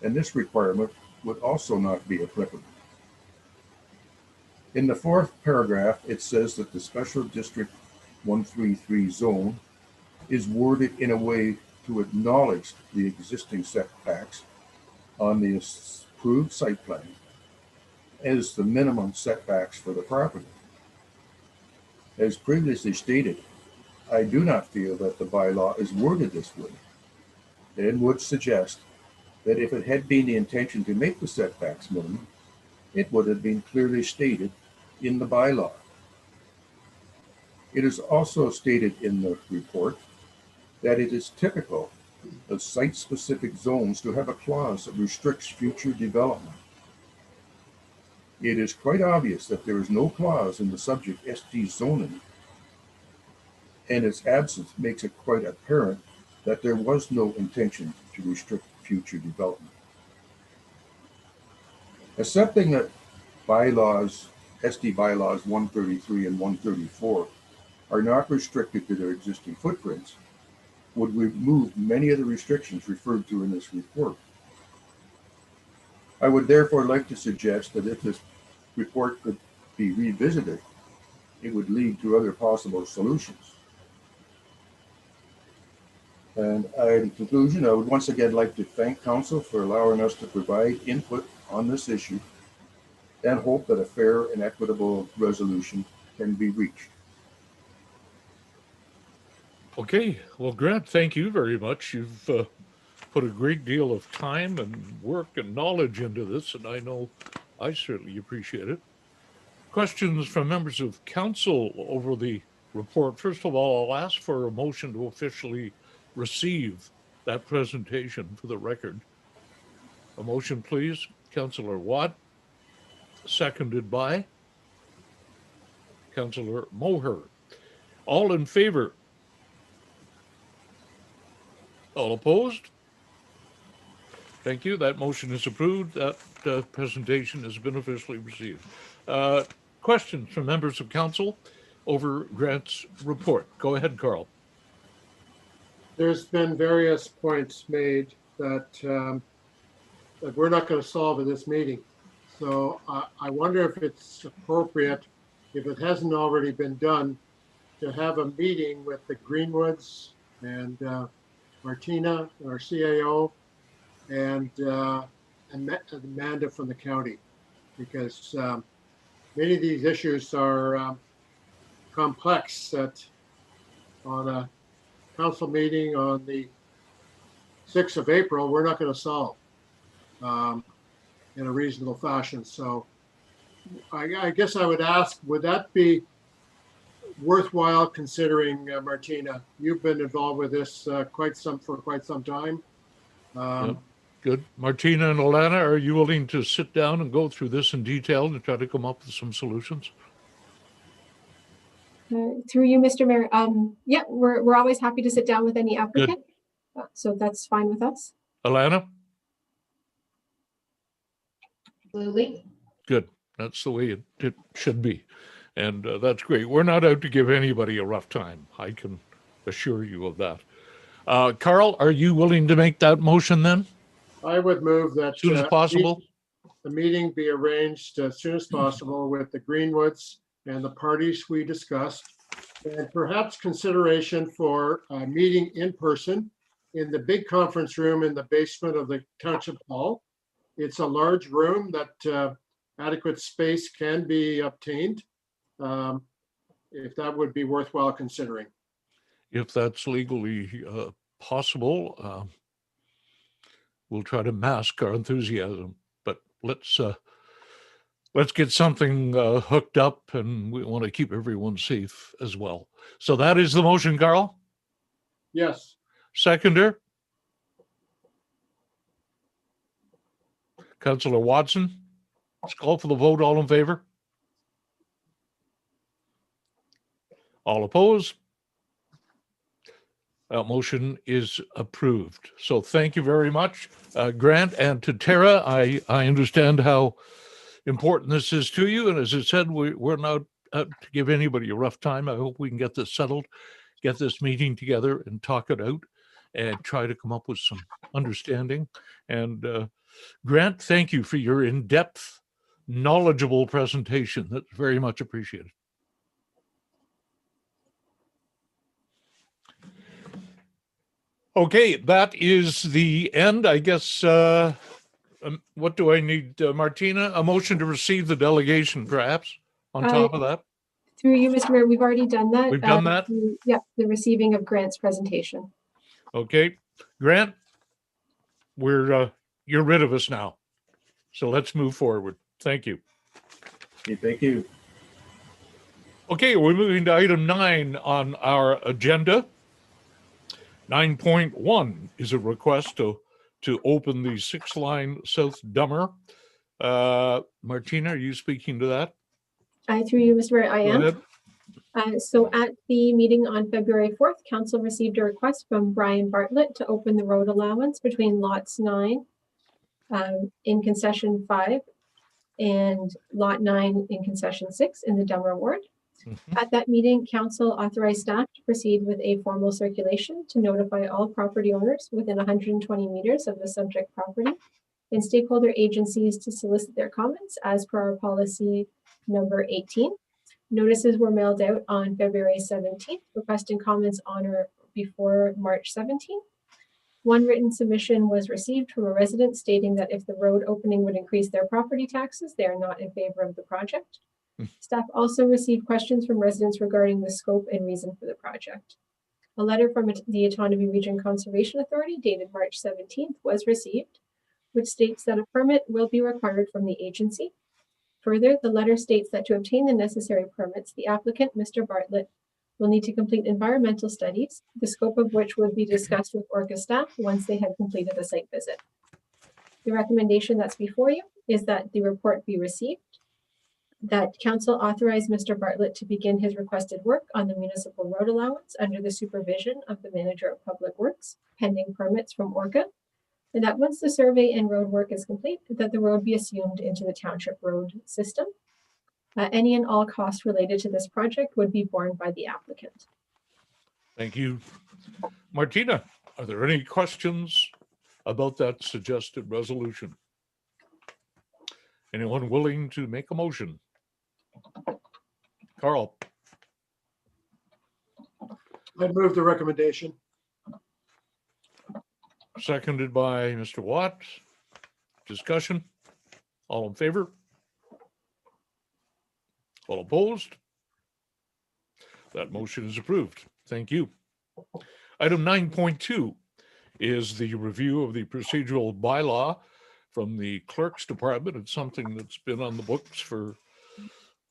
and this requirement would also not be applicable. In the fourth paragraph, it says that the Special District 133 zone is worded in a way to acknowledge the existing setbacks on the approved site plan as the minimum setbacks for the property. As previously stated, I do not feel that the bylaw is worded this way, and would suggest that if it had been the intention to make the setbacks minimum, it would have been clearly stated in the bylaw. It is also stated in the report that it is typical of site-specific zones to have a clause that restricts future development. It is quite obvious that there is no clause in the subject SD zoning, and its absence makes it quite apparent that there was no intention to restrict future development. Accepting that bylaws, SD bylaws 133 and 134 are not restricted to their existing footprints would remove many of the restrictions referred to in this report. I would therefore like to suggest that if this report could be revisited, it would lead to other possible solutions. And in conclusion, I would once again like to thank Council for allowing us to provide input on this issue and hope that a fair and equitable resolution can be reached. Okay, well, Grant, thank you very much. You've put a great deal of time and work and knowledge into this, and I know I certainly appreciate it. Questions from members of council over the report. First of all, I'll ask for a motion to officially receive that presentation for the record. A motion, please. Councillor Watt, seconded by Councillor Moher. All in favor? All opposed? Thank you. That motion is approved. That presentation has been officially received. Questions from members of council over Grant's report? Go ahead, Carl. There's been various points made that, that we're not going to solve in this meeting. So I wonder if it's appropriate, if it hasn't already been done, to have a meeting with the Greenwoods and Martina, our CAO, and Amanda from the county, because many of these issues are complex that on a council meeting on the 6th of April, we're not going to solve in a reasonable fashion. So I guess I would ask, would that be worthwhile considering, Martina? You've been involved with this for quite some time. Yep. Good. Martina and Alana, are you willing to sit down and go through this in detail and try to come up with some solutions? Through you, Mr. Mayor. Yeah, we're always happy to sit down with any applicant. So that's fine with us. Alana? Absolutely. Good. That's the way it should be. And that's great. We're not out to give anybody a rough time. I can assure you of that. Carl, are you willing to make that motion then? I would move that As soon as possible. the meeting be arranged as soon as possible with the Greenwoods and the parties we discussed, and perhaps consideration for a meeting in person in the big conference room in the basement of the Township Hall. It's a large room that adequate space can be obtained, if that would be worthwhile considering. If that's legally possible, we'll try to mask our enthusiasm, but let's get something hooked up, and we want to keep everyone safe as well. So that is the motion, Carl? Yes. Seconder? Councillor Watson? Let's call for the vote. All in favor? All opposed? That motion is approved. So thank you very much, Grant, and to Tara. I understand how important this is to you. And as I said, we're not out to give anybody a rough time. I hope we can get this settled, get this meeting together and talk it out and try to come up with some understanding. And Grant, thank you for your in-depth, knowledgeable presentation. That's very much appreciated. Okay, that is the end. I guess, what do I need, Martina? A motion to receive the delegation, perhaps, on top of that? Through you, Mr. Mayor, we've already done that. We've done that? Yep, the receiving of Grant's presentation. Okay, Grant, you're rid of us now. So let's move forward. Thank you. Okay, thank you. Okay, we're moving to item 9 on our agenda. 9.1 is a request to open the 6-line South Dummer. Martina, are you speaking to that? Through you, Mr. Mayor, I Go am. ahead. So at the meeting on February 4th, Council received a request from Brian Bartlett to open the road allowance between lots 9 in concession 5 and lot 9 in concession 6 in the Dummer ward. At that meeting, Council authorized staff to proceed with a formal circulation to notify all property owners within 120 meters of the subject property and stakeholder agencies to solicit their comments as per our policy number 18. Notices were mailed out on February 17th, requesting comments on or before March 17th. One written submission was received from a resident stating that if the road opening would increase their property taxes, they are not in favor of the project. Staff also received questions from residents regarding the scope and reason for the project. A letter from the Autonomy Region Conservation Authority dated March 17th was received, which states that a permit will be required from the agency. Further, the letter states that to obtain the necessary permits, the applicant, Mr. Bartlett, will need to complete environmental studies, the scope of which would be discussed with ORCA staff once they had completed a site visit. The recommendation that's before you is that the report be received, that Council authorized Mr. Bartlett to begin his requested work on the municipal road allowance under the supervision of the Manager of Public Works, pending permits from ORCA, and that once the survey and road work is complete, that the road be assumed into the township road system. Any and all costs related to this project would be borne by the applicant. Thank you. Martina, are there any questions about that suggested resolution? Anyone willing to make a motion? Carl? I'd move the recommendation. Seconded by Mr. Watt. Discussion? All in favor? All opposed? That motion is approved. Thank you. Item 9.2 is the review of the procedural bylaw from the clerk's department. It's something that's been on the books for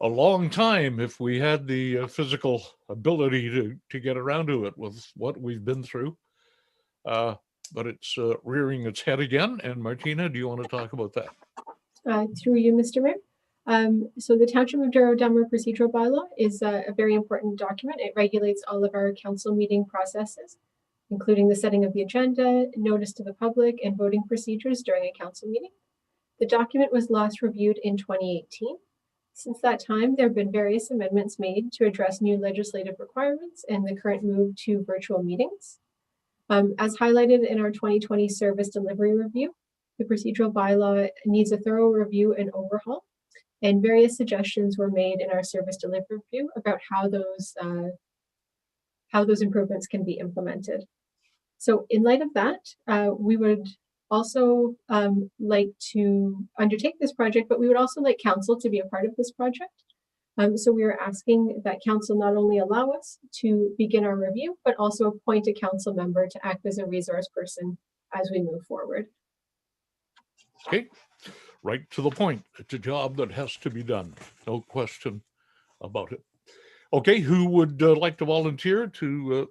a long time if we had the physical ability to get around to it with what we've been through. But it's rearing its head again. And Martina, do you want to talk about that? Through you, Mr. Mayor. So the Township of Douro-Dummer procedural bylaw is a very important document. It regulates all of our council meeting processes, including the setting of the agenda, notice to the public, and voting procedures during a council meeting. The document was last reviewed in 2018. Since that time, there have been various amendments made to address new legislative requirements and the current move to virtual meetings. As highlighted in our 2020 service delivery review, the procedural bylaw needs a thorough review and overhaul, and various suggestions were made in our service delivery review about how those improvements can be implemented. So in light of that, we would also like to undertake this project, but we would also like council to be a part of this project. So we are asking that council not only allow us to begin our review, but also appoint a council member to act as a resource person as we move forward. Okay, right to the point. It's a job that has to be done. No question about it. Okay, who would like to volunteer to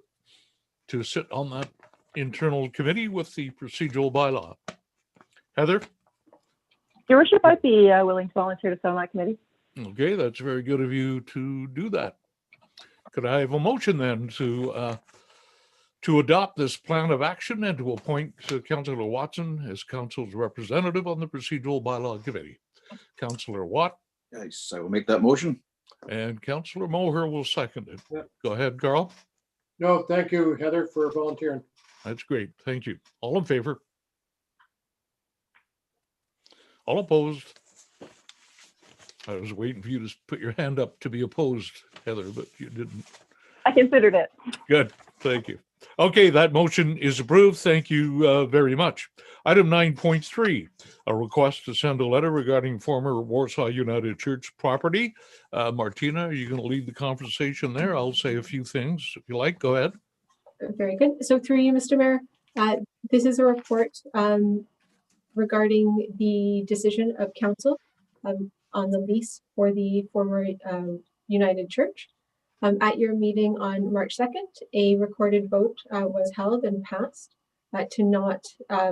to sit on that internal committee with the procedural bylaw? Heather? Your worship, I'd be willing to volunteer to sit on that committee. Okay, that's very good of you to do that. Could I have a motion then to adopt this plan of action and to appoint Councillor Watson as council's representative on the procedural bylaw committee? Councillor Watt Yes, I will make that motion. and Councillor Moher will second it. Yeah. Go ahead, Carl. No, thank you, Heather, for volunteering. That's great. Thank you. All in favor? All opposed? I was waiting for you to put your hand up to be opposed, Heather, but you didn't. I considered it. Good. Thank you. Okay, that motion is approved. Thank you very much. Item 9.3, a request to send a letter regarding former Warsaw United Church property. Martina, are you going to lead the conversation there? I'll say a few things if you like. Go ahead. Very good. So through you, Mr. Mayor, this is a report regarding the decision of council on the lease for the former United Church. At your meeting on March 2nd, a recorded vote was held and passed to not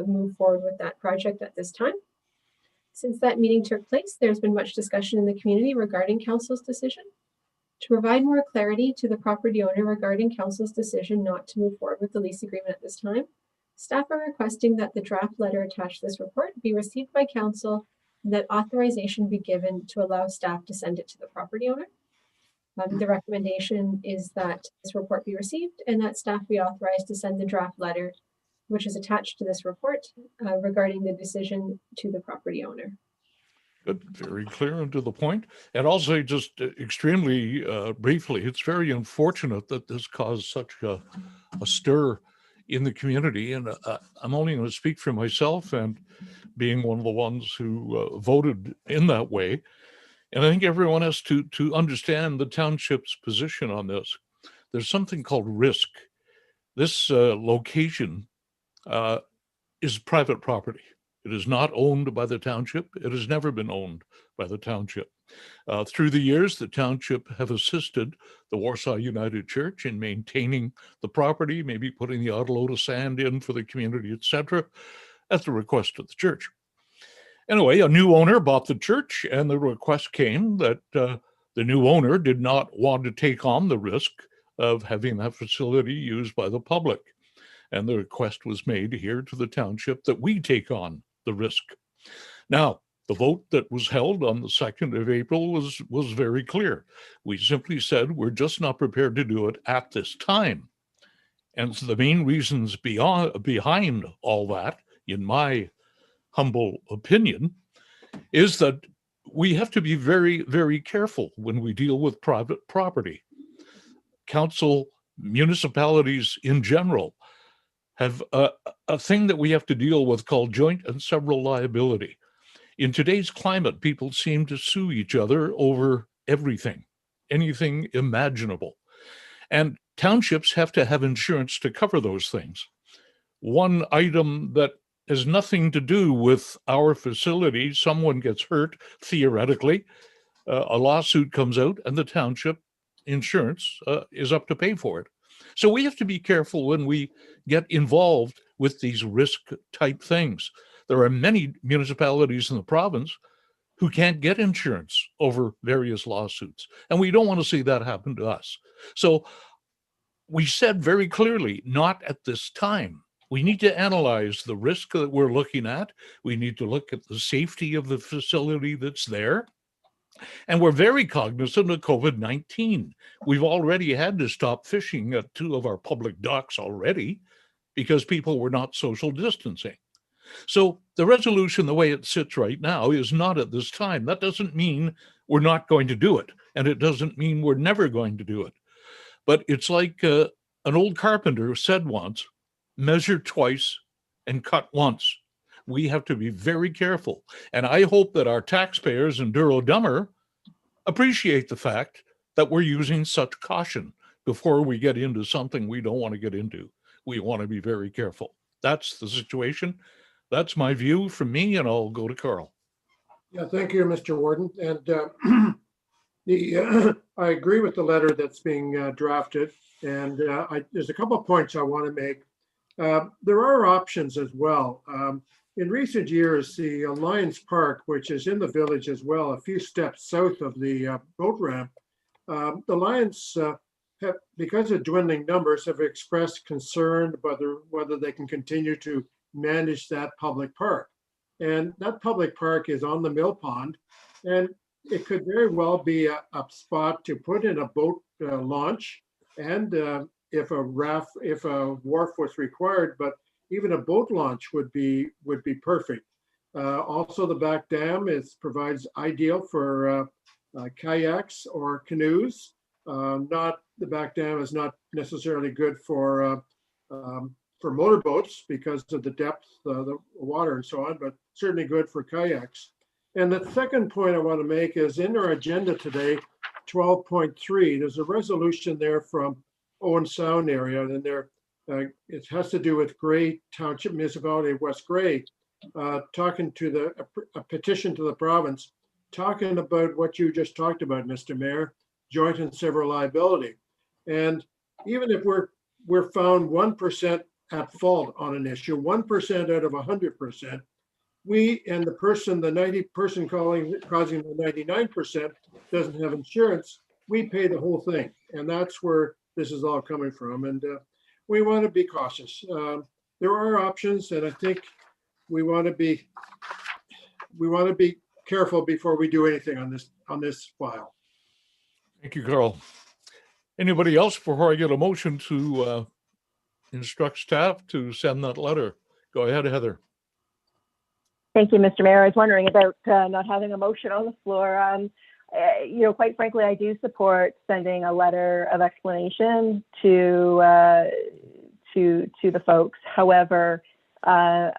move forward with that project at this time. Since that meeting took place, there's been much discussion in the community regarding council's decision. To provide more clarity to the property owner regarding council's decision not to move forward with the lease agreement at this time, staff are requesting that the draft letter attached to this report be received by council and that authorization be given to allow staff to send it to the property owner. The recommendation is that this report be received and that staff be authorized to send the draft letter, which is attached to this report, regarding the decision to the property owner. Good, very clear and to the point. And also just extremely briefly, it's very unfortunate that this caused such a stir in the community. And I'm only going to speak for myself and being one of the ones who voted in that way. And I think everyone has to understand the township's position on this. There's something called risk. This location is private property. It is not owned by the township. It has never been owned by the township. Through the years, the township have assisted the Warsaw United Church in maintaining the property, maybe putting the odd load of sand in for the community, etc., at the request of the church. Anyway, a new owner bought the church, and the request came that the new owner did not want to take on the risk of having that facility used by the public. And the request was made here to the township that we take on the risk. Now, the vote that was held on the 2nd of April was very clear. We simply said we're just not prepared to do it at this time. And so the main reasons behind all that, in my humble opinion, is that we have to be very, very careful when we deal with private property. Council, municipalities in general have a thing that we have to deal with called joint and several liability. In today's climate, people seem to sue each other over everything, anything imaginable. And townships have to have insurance to cover those things. One item that has nothing to do with our facility, someone gets hurt, theoretically, a lawsuit comes out and the township insurance is up to pay for it. So we have to be careful when we get involved with these risk type things. There are many municipalities in the province who can't get insurance over various lawsuits, and we don't want to see that happen to us. So we said very clearly, not at this time. We need to analyze the risk that we're looking at. We need to look at the safety of the facility that's there. And we're very cognizant of COVID-19. We've already had to stop fishing at 2 of our public docks already because people were not social distancing. So the resolution, the way it sits right now, is not at this time. That doesn't mean we're not going to do it. And it doesn't mean we're never going to do it. But it's like an old carpenter said once, measure twice and cut once. We have to be very careful. And I hope that our taxpayers in Douro-Dummer appreciate the fact that we're using such caution before we get into something we don't want to get into. We want to be very careful. That's the situation. That's my view from me, and I'll go to Carl. Yeah, thank you, Mr. Warden. And I agree with the letter that's being drafted. And there's a couple of points I want to make. There are options as well. In recent years, the Lions Park, which is in the village as well, a few steps south of the boat ramp, the Lions, have, because of dwindling numbers, have expressed concern whether they can continue to manage that public park. And that public park is on the mill pond, and it could very well be a spot to put in a boat launch, and if a wharf was required, but even a boat launch would be perfect. Also, the back dam provides ideal for kayaks or canoes. The back dam is not necessarily good for motorboats because of the depth, the water and so on, but certainly good for kayaks. And the second point I want to make is in our agenda today, 12.3, there's a resolution there from Owen Sound area, and there it has to do with Gray Township Municipality of West Gray, talking to a petition to the province, talking about what you just talked about, Mr. Mayor, joint and several liability. And even if we're found 1% at fault on an issue, 1% out of 100%, we and the 90 person causing the 99% doesn't have insurance, we pay the whole thing. And that's where this is all coming from. And we want to be cautious. There are options, and I think we want to be careful before we do anything on this file. Thank you, Carl. Anybody else before I get a motion to instruct staff to send that letter? Go ahead, Heather. Thank you, Mr. Mayor. I was wondering about not having a motion on the floor. Quite frankly, I do support sending a letter of explanation to the folks. However, to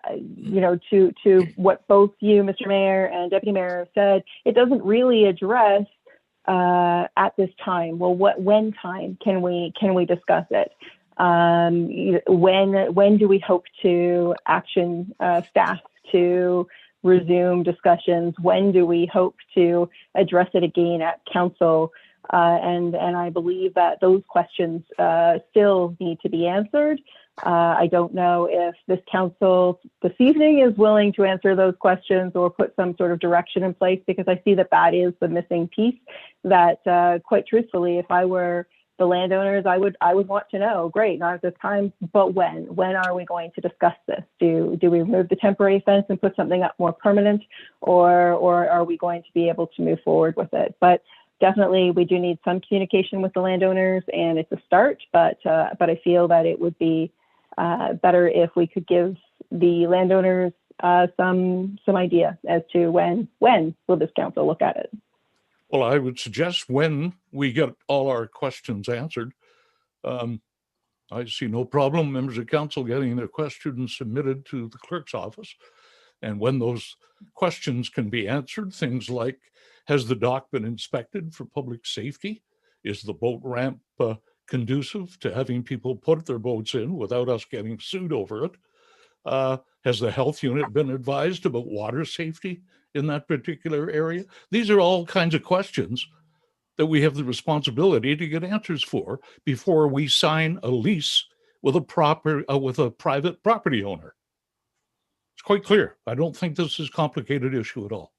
what both you, Mr. Mayor, and Deputy Mayor have said, it doesn't really address at this time. Well, when time can we discuss it? When do we hope to action staff to resume discussions? When do we hope to address it again at council? And I believe that those questions still need to be answered. I don't know if this council this evening is willing to answer those questions or put some sort of direction in place, because I see that is the missing piece that, quite truthfully, if I were the landowners, I would want to know, great, not at this time, but when are we going to discuss this? Do we remove the temporary fence and put something up more permanent, or are we going to be able to move forward with it? But definitely we do need some communication with the landowners, and it's a start, but I feel that it would be better if we could give the landowners some idea as to when will this council look at it. Well, I would suggest when we get all our questions answered. I see no problem, members of council, getting their questions submitted to the clerk's office. And when those questions can be answered, things like, has the dock been inspected for public safety? Is the boat ramp conducive to having people put their boats in without us getting sued over it? Has the health unit been advised about water safety in that particular area? These are all kinds of questions that we have the responsibility to get answers for before we sign a lease with a private property owner. It's quite clear. I don't think this is a complicated issue at all.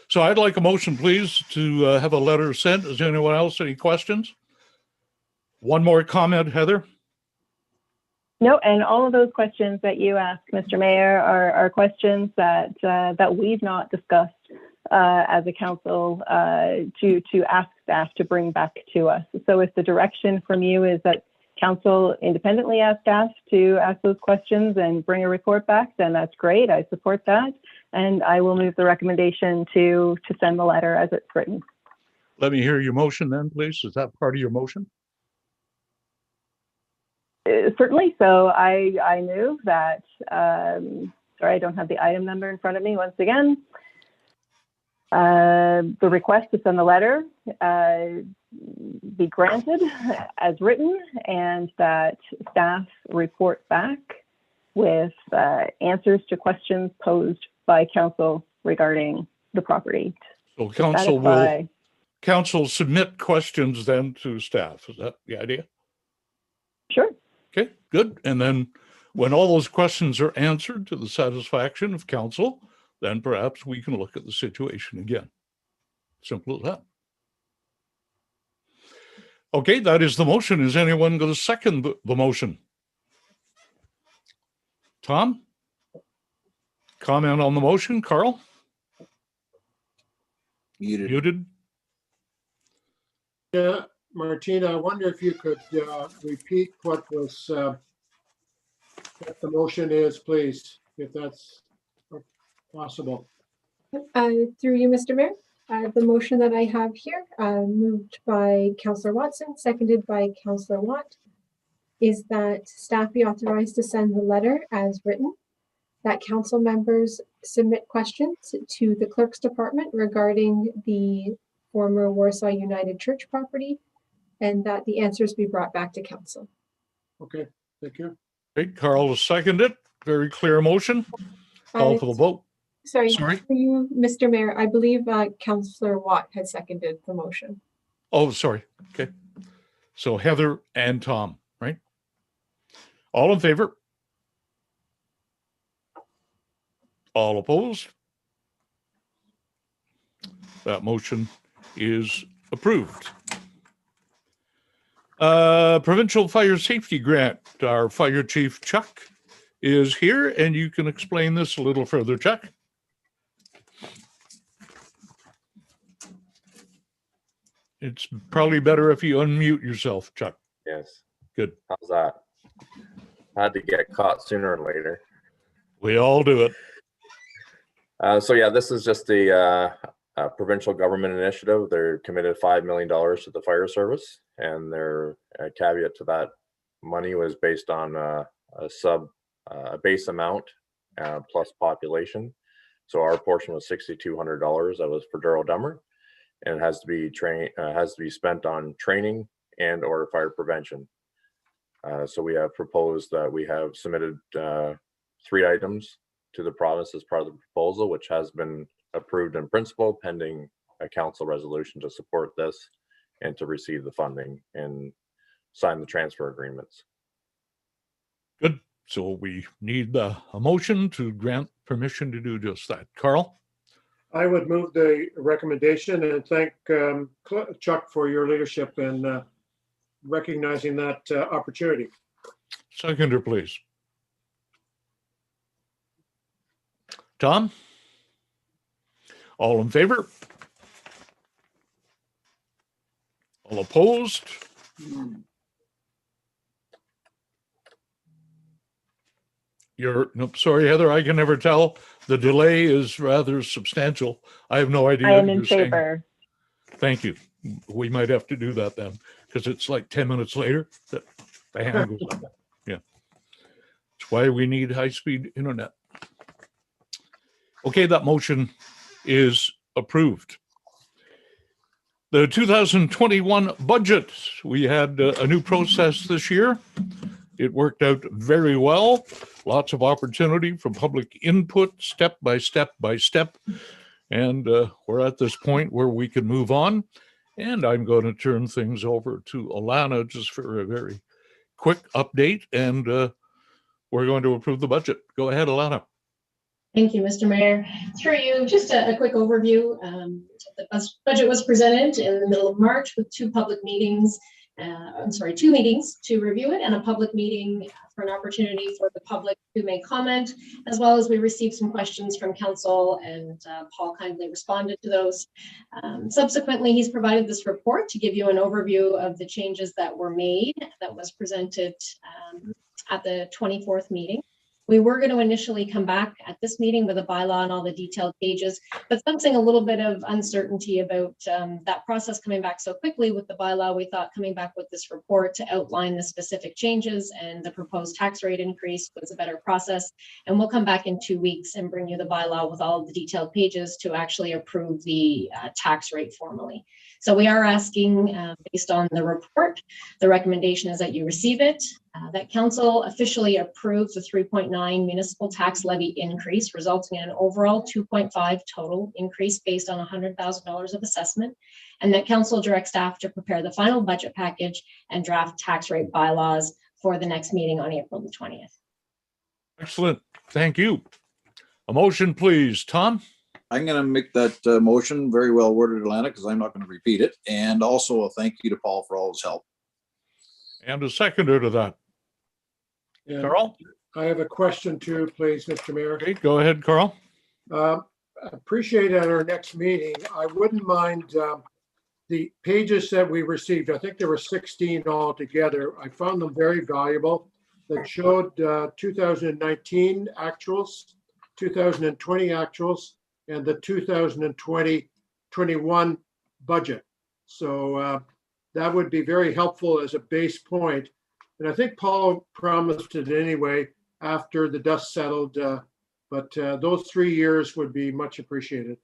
So I'd like a motion, please, to have a letter sent. Is anyone else any questions? One more comment, Heather? No, and all of those questions that you asked, Mr. Mayor, are questions that we've not discussed as a council to ask staff to bring back to us. So if the direction from you is that council independently ask staff to ask those questions and bring a report back, then that's great. I support that. And I will move the recommendation to send the letter as it's written. Let me hear your motion then, please. Is that part of your motion? Certainly. So I move that, sorry, I don't have the item number in front of me once again. The request to send the letter be granted as written, and that staff report back with answers to questions posed by council regarding the property. So council submit questions then to staff. Is that the idea? Sure. Okay, good. And then when all those questions are answered to the satisfaction of council, then perhaps we can look at the situation again. Simple as that. Okay, that is the motion. Is anyone going to second the motion? Tom? Comment on the motion, Carl? Muted. Yeah, Martina, I wonder if you could repeat what the motion is, please, if that's possible. Through you, Mr. Mayor, the motion that I have here, moved by Councillor Watson, seconded by Councillor Watt, is that staff be authorized to send the letter as written, that council members submit questions to the clerk's department regarding the former Warsaw United Church property, and that the answers be brought back to council. Okay, thank you. Okay, Carl will second it. Very clear motion. Call for the vote. Sorry, Sorry? for you, Mr. Mayor, I believe Councillor Watt had seconded the motion. Oh, sorry. Okay. So Heather and Tom, right? All in favor? All opposed? That motion is approved. Provincial Fire Safety Grant. Our Fire Chief Chuck is here, and you can explain this a little further, Chuck. It's probably better if you unmute yourself, Chuck. Yes. Good. How's that? Had to get caught sooner or later. We all do it. So yeah, this is just a provincial government initiative. They're committed $5 million to the fire service, and their caveat to that money was based on a base amount plus population. So our portion was $6,200. That was for Douro-Dummer, and it has to be spent on training and or fire prevention. So we have proposed that we have submitted 3 items to the province as part of the proposal, which has been approved in principle pending a council resolution to support this and to receive the funding and sign the transfer agreements. Good. So we need a motion to grant permission to do just that. Carl? I would move the recommendation and thank Chuck for your leadership in recognizing that opportunity. Seconder, please. Tom? All in favor? All opposed? Nope, sorry, Heather, I can never tell. The delay is rather substantial. I have no idea. I am in favor. Thank you. We might have to do that then, because it's like 10 minutes later that the hand goes up. Yeah. That's why we need high-speed internet. Okay, that motion is approved. The 2021 budget, we had a new process this year. It worked out very well. Lots of opportunity for public input, step by step by step. And we're at this point where we can move on. And I'm going to turn things over to Alana just for a very quick update. And we're going to approve the budget. Go ahead, Alana. Thank you, Mr. Mayor. Through you, just a quick overview. The budget was presented in the middle of March with 2 public meetings. 2 meetings to review it and a public meeting for an opportunity for the public to make comment, as well as we received some questions from council, and Paul kindly responded to those. Subsequently, he's provided this report to give you an overview of the changes that were made that was presented at the 24th meeting. We were going to initially come back at this meeting with a bylaw and all the detailed pages, but sensing a little bit of uncertainty about that process coming back so quickly with the bylaw, we thought coming back with this report to outline the specific changes and the proposed tax rate increase was a better process. And we'll come back in 2 weeks and bring you the bylaw with all of the detailed pages to actually approve the tax rate formally. So we are asking, based on the report, the recommendation is that you receive it, that council officially approves the 3.9 municipal tax levy increase, resulting in an overall 2.5 total increase based on $100,000 of assessment, and that council direct staff to prepare the final budget package and draft tax rate bylaws for the next meeting on April the 20th. Excellent. Thank you. A motion, please. Tom? I'm going to make that motion, very well worded, Alana, because I'm not going to repeat it. And also a thank you to Paul for all his help. And a seconder to that. And Carl? I have a question too, please, Mr. Mayor. Okay, go ahead, Carl. Appreciate at our next meeting, I wouldn't mind the pages that we received. I think there were 16 altogether. I found them very valuable that showed 2019 actuals, 2020 actuals, and the 2020-21 budget. So that would be very helpful as a base point. And I think Paul promised it anyway after the dust settled, but those 3 years would be much appreciated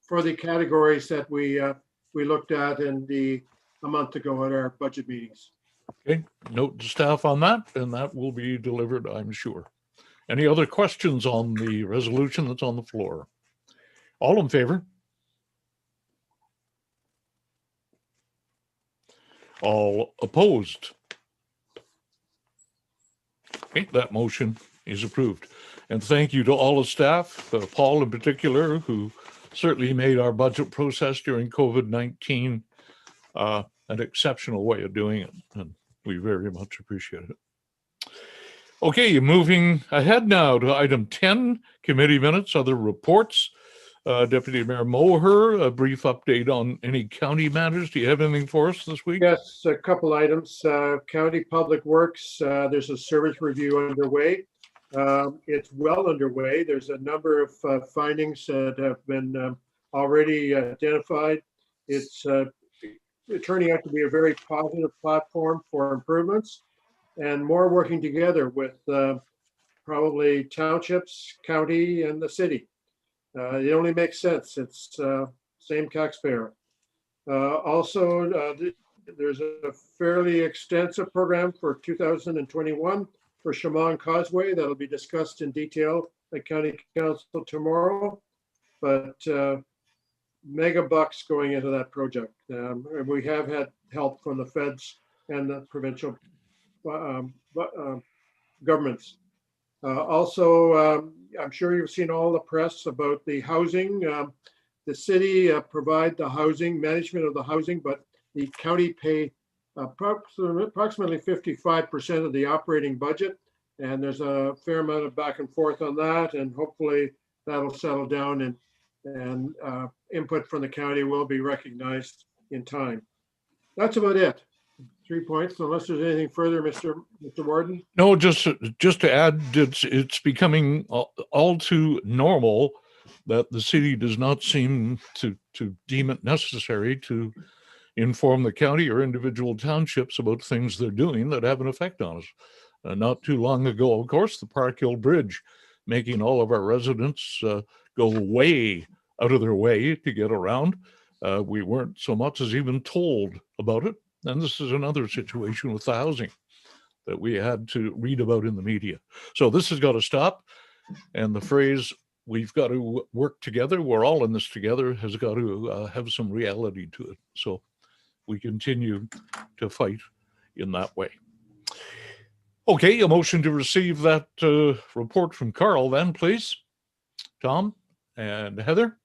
for the categories that we looked at a month ago at our budget meetings. Okay, note to staff on that, and that will be delivered, I'm sure. Any other questions on the resolution that's on the floor? All in favor? All opposed? Okay, that motion is approved. And thank you to all the staff, Paul in particular, who certainly made our budget process during COVID-19 an exceptional way of doing it. And we very much appreciate it. Okay, moving ahead now to item 10, committee minutes, other reports. Deputy Mayor Moher, a brief update on any county matters. Do you have anything for us this week? Yes, a couple items. County Public Works, there's a service review underway. It's well underway. There's a number of findings that have been already identified. It's turning out to be a very positive platform for improvements and more working together with probably townships, county, and the city. It only makes sense. It's same taxpayer. Also, there's a fairly extensive program for 2021 for Shamon Causeway that'll be discussed in detail at County Council tomorrow. But mega bucks going into that project. And we have had help from the feds and the provincial governments. Also, I'm sure you've seen all the press about the housing. The city provide the housing, management of the housing, but the county pay approximately 55% of the operating budget. And there's a fair amount of back and forth on that. And hopefully that'll settle down and input from the county will be recognized in time. That's about it. 3 points, unless there's anything further, Mr. Warden. No, just to add, it's becoming all too normal that the city does not seem to deem it necessary to inform the county or individual townships about things they're doing that have an effect on us. Not too long ago, of course, the Park Hill Bridge, making all of our residents go way out of their way to get around. We weren't so much as even told about it. And this is another situation with the housing that we had to read about in the media. So this has got to stop. And the phrase, we've got to work together, we're all in this together, has got to have some reality to it. So we continue to fight in that way. Okay, a motion to receive that report from Carl then, please. Tom and Heather,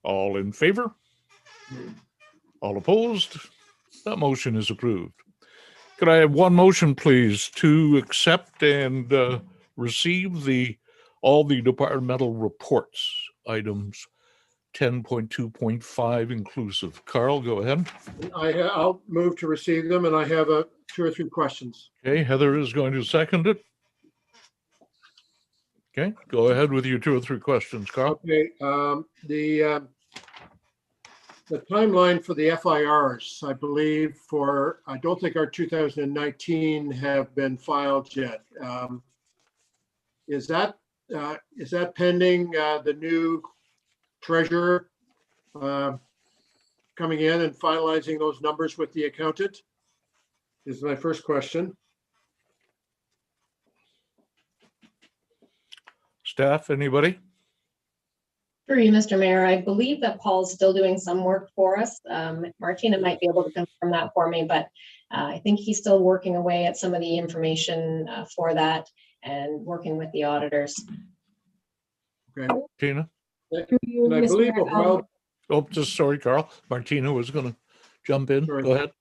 all in favor? All opposed? That motion is approved. Could I have one motion, please, to accept and receive all the departmental reports, items 10.2.5 inclusive. Carl, go ahead. I'll move to receive them, and I have 2 or 3 questions. Okay, Heather is going to second it. Okay, go ahead with your 2 or 3 questions, Carl. Okay, the timeline for the FIRs, I believe I don't think our 2019 have been filed yet. Is that pending the new treasurer coming in and finalizing those numbers with the accountant? Is my first question. Staff, anybody? Through you, Mr. Mayor, I believe that Paul's still doing some work for us. Martina might be able to confirm that for me, but I think he's still working away at some of the information for that and working with the auditors. Okay. Tina? And I believe a while, Oh, just sorry, Carl. Martina was going to jump in. Sorry. Go ahead.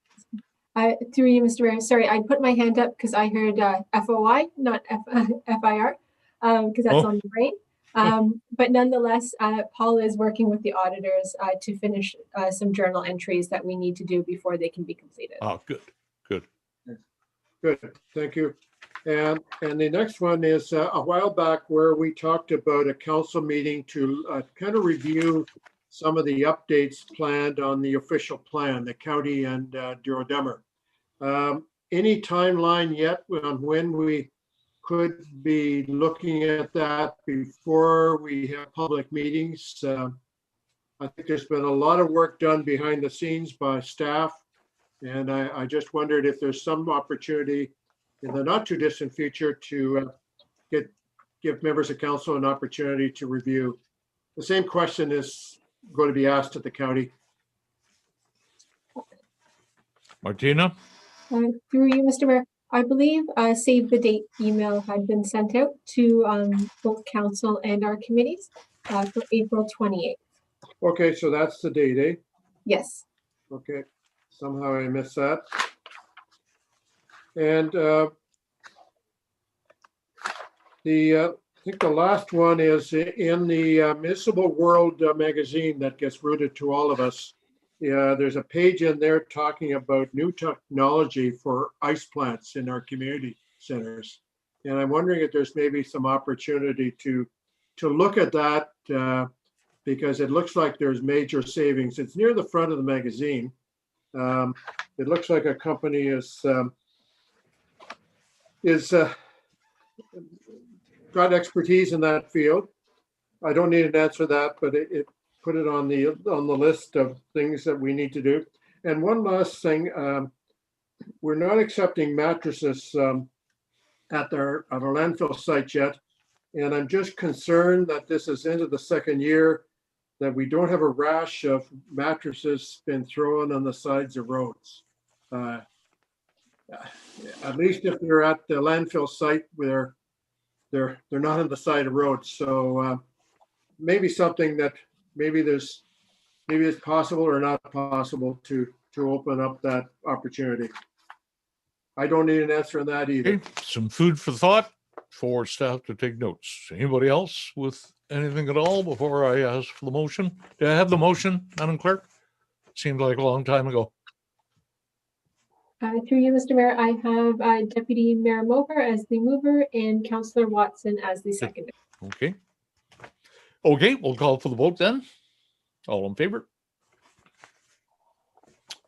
Through you, Mr. Mayor. Sorry, I put my hand up because I heard FOI, not FIR, because that's on the brain. But nonetheless, Paul is working with the auditors to finish some journal entries that we need to do before they can be completed. Oh, good, good. good, thank you. And the next one is a while back where we talked about a council meeting to kind of review some of the updates planned on the official plan, the county and Douro-Dummer. Any timeline yet on when we could be looking at that before we have public meetings? I think there's been a lot of work done behind the scenes by staff, and I just wondered if there's some opportunity in the not too distant future to give members of council an opportunity to review. The same question is going to be asked at the county. Martina? Through you, Mr. Mayor. I believe save the date email had been sent out to both council and our committees for April 28th. Okay, so that's the date, eh? Yes. Okay, somehow I missed that. And I think the last one is in the Municipal World magazine that gets routed to all of us. Yeah, there's a page in there talking about new technology for ice plants in our community centers. And I'm wondering if there's maybe some opportunity to look at that because it looks like there's major savings. It's near the front of the magazine. It looks like a company is got expertise in that field. I don't need an answer to that, but it put it on the list of things that we need to do. And one last thing, we're not accepting mattresses at our landfill site yet. And I'm just concerned that this is into the second year that we don't have a rash of mattresses been thrown on the sides of roads. At least if they're at the landfill site where they're not on the side of roads. So maybe something that maybe it's possible or not possible to open up that opportunity. I don't need an answer on that either. Okay, some food for thought for staff to take notes. Anybody else with anything at all before I ask for the motion? Do I have the motion, Madam Clerk? Seemed like a long time ago. Through you, Mr. Mayor, I have Deputy Mayor Mover as the mover and Councillor Watson as the seconder. Okay. Okay, we'll call for the vote then. All in favor?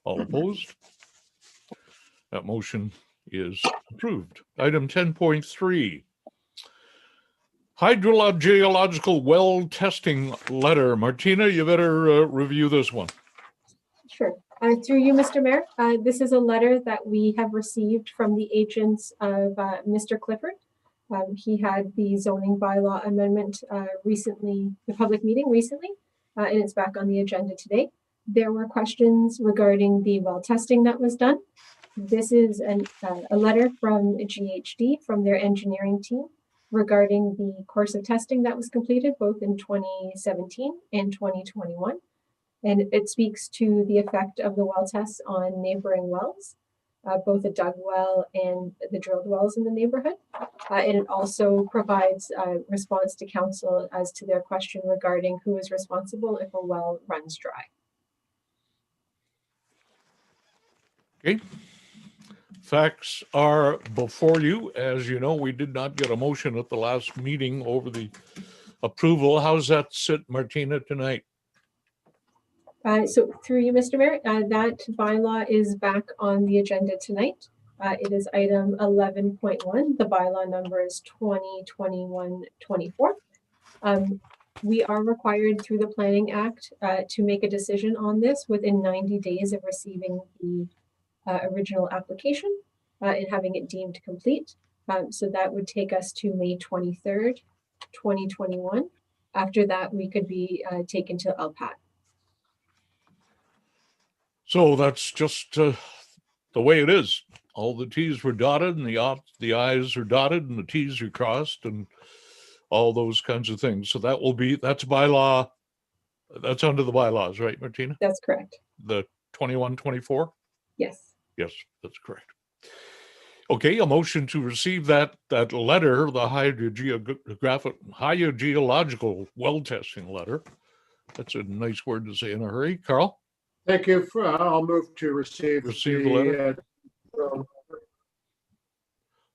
All opposed? That motion is approved. Item 10.3. Hydrological well testing letter. Martina, you better review this one. Sure. Through you, Mr. Mayor, this is a letter that we have received from the agents of Mr. Clifford. He had the zoning bylaw amendment recently, the public meeting recently, and it's back on the agenda today. There were questions regarding the well testing that was done. This is a letter from GHD, from their engineering team, regarding the course of testing that was completed both in 2017 and 2021. And it speaks to the effect of the well tests on neighboring wells, both the dug well and the drilled wells in the neighborhood. And it also provides a response to council as to their question regarding who is responsible if a well runs dry. Okay. Facts are before you. As you know, we did not get a motion at the last meeting over the approval. How's that sit, Martina, tonight? So through you, Mr. Mayor, that bylaw is back on the agenda tonight. It is item 11.1. The bylaw number is 2021-24. We are required through the Planning Act to make a decision on this within 90 days of receiving the original application and having it deemed complete. So that would take us to May 23rd, 2021. After that, we could be taken to LPAT. So that's just the way it is. All the T's were dotted and the I's are dotted and the T's are crossed and all those kinds of things. So that's bylaw. That's under the bylaws, right, Martina? That's correct. The 21-24? Yes. Yes, that's correct. Okay, a motion to receive that letter, the hydrogeological well testing letter. That's a nice word to say in a hurry. Carl? Thank you. I'll move to receive The letter.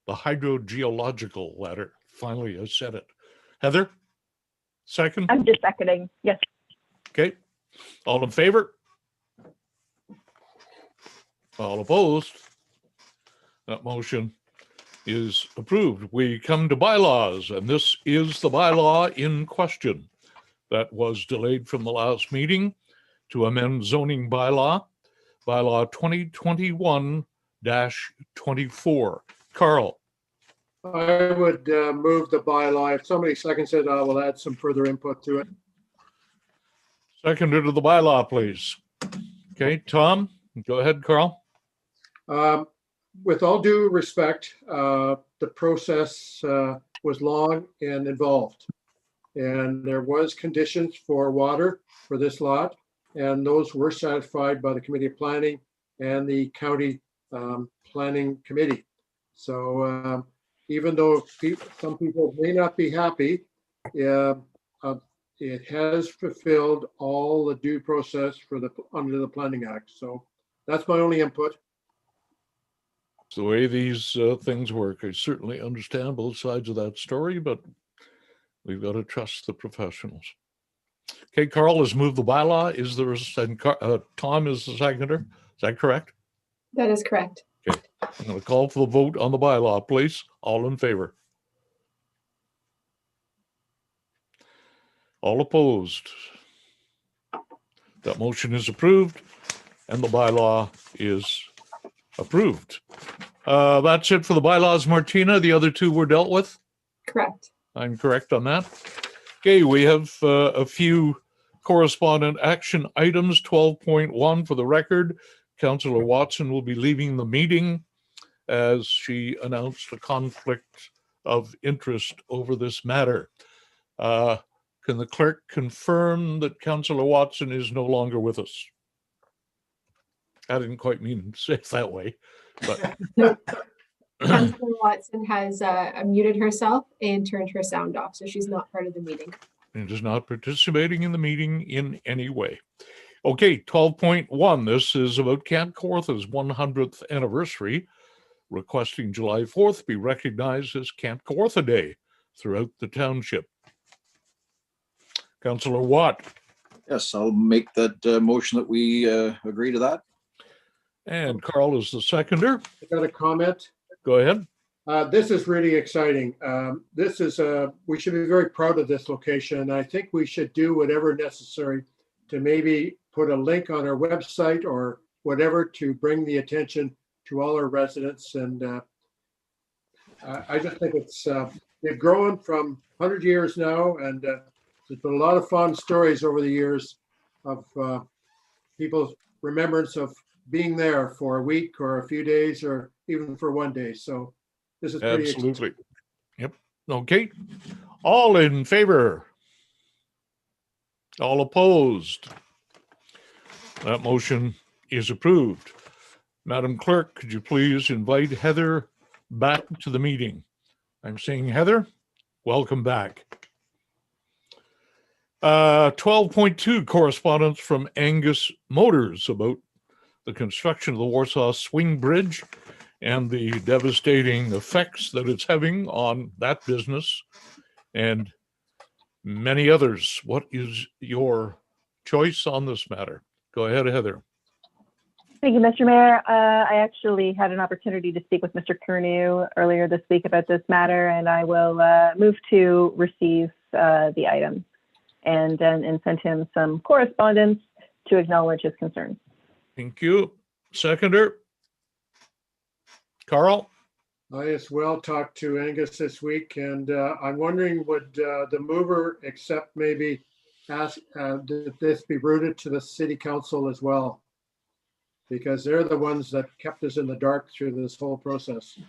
The hydrogeological letter. Finally, I said it. Heather? Second? I'm just seconding. Yes. Okay. All in favor? All opposed? That motion is approved. We come to bylaws, and this is the bylaw in question that was delayed from the last meeting to amend zoning bylaw 2021-24. Carl? I would move the bylaw. If somebody seconds it, I will add some further input to it. Seconder to the bylaw, please. Okay, Tom, go ahead, Carl. With all due respect, the process was long and involved. And there was conditions for water for this lot, and those were satisfied by the Committee of Planning and the County Planning Committee. So even though some people may not be happy, it has fulfilled all the due process for under the Planning Act. So that's my only input. It's the way these things work. I certainly understand both sides of that story, but we've got to trust the professionals. Okay, Carl has moved the bylaw. Is there Tom is the seconder? Is that correct? That is correct. Okay, I'm going to call for the vote on the bylaw, please. All in favor? All opposed? That motion is approved and the bylaw is approved. That's it for the bylaws, Martina. The other two were dealt with? Correct. I'm correct on that. Okay, we have a few correspondent action items. 12.1 for the record. Councillor Watson will be leaving the meeting as she announced a conflict of interest over this matter. Can the clerk confirm that Councillor Watson is no longer with us? I didn't quite mean to say it that way, but Councillor Watson has muted herself and turned her sound off, so she's not part of the meeting. and is not participating in the meeting in any way. Okay, 12.1. This is about Camp Kawartha's 100th anniversary, requesting July 4th be recognized as Camp Kawartha Day throughout the township. Councillor Watt. Yes, I'll make that motion that we agree to that. And Carl is the seconder. I got a comment. Go ahead. This is really exciting. We should be very proud of this location. I think we should do whatever necessary to maybe put a link on our website or whatever to bring the attention to all our residents. And I just think they've grown from 100 years now, and there's been a lot of fun stories over the years of people's remembrance of being there for a week or a few days or even for one day. So this is pretty absolutely exciting. Yep. Okay. All in favor? All opposed? That motion is approved. Madam Clerk, could you please invite Heather back to the meeting? I'm saying Heather, welcome back. 12.2 correspondence from Angus Motors about the construction of the Warsaw Swing Bridge and the devastating effects that it's having on that business and many others. What is your choice on this matter? Go ahead, Heather. Thank you, Mr. Mayor. I actually had an opportunity to speak with Mr. Curnew earlier this week about this matter, and I will move to receive the item and send him some correspondence to acknowledge his concerns. Thank you. Seconder? Carl? I as well talked to Angus this week, and I'm wondering, would the mover accept maybe ask that this be routed to the city council as well? because they're the ones that kept us in the dark through this whole process.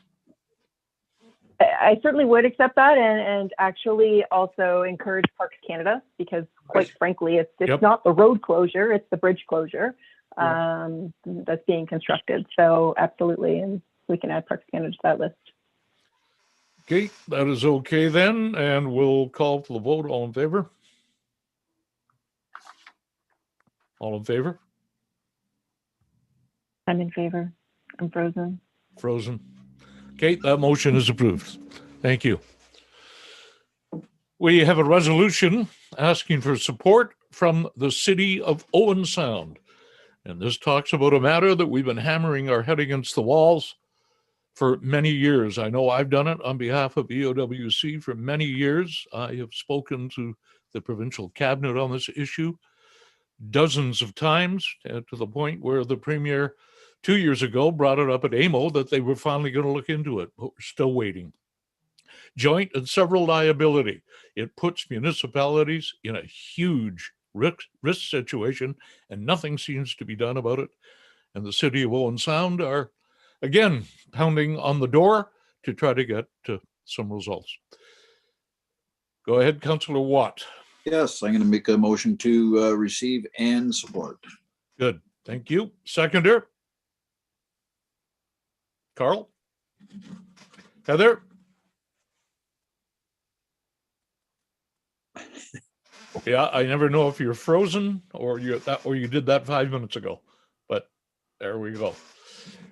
I certainly would accept that, and actually also encourage Parks Canada, because quite frankly, it's Yep. not the road closure, it's the bridge closure that's being constructed. So absolutely, and we can add Parks Canada to that list. Okay, that is okay then, and we'll call for the vote. All in favor? All in favor? I'm in favor. I'm frozen. Frozen. Okay, that motion is approved. Thank you. We have a resolution asking for support from the city of Owen Sound. And this talks about a matter that we've been hammering our head against the walls for many years. I know I've done it on behalf of EOWC for many years. I have spoken to the provincial cabinet on this issue dozens of times, to the point where the premier 2 years ago brought it up at AMO that they were finally going to look into it, but we're still waiting. Joint and several liability. It puts municipalities in a huge risk situation, and nothing seems to be done about it. And the city of Owen Sound are, again, pounding on the door to try to get some results. Go ahead, Councillor Watt. Yes, I'm going to make a motion to receive and support. Good, thank you. Seconder? Carl? Heather? Yeah, I never know if you're frozen or you did that 5 minutes ago, but there we go.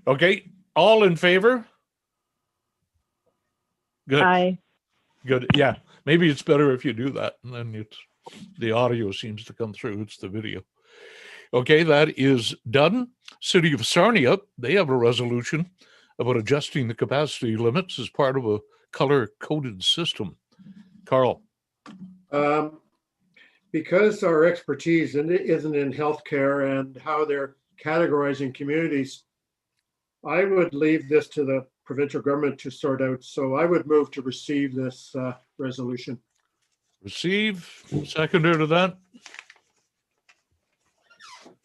Okay, all in favor? Good. Aye. Good. Yeah, maybe it's better if you do that, and then the audio seems to come through. It's the video. Okay, that is done. City of Sarnia, they have a resolution about adjusting the capacity limits as part of a color-coded system. Carl. Because our expertise isn't in healthcare and how they're categorizing communities, I would leave this to the provincial government to sort out. So I would move to receive this resolution. Receive. Seconder to that?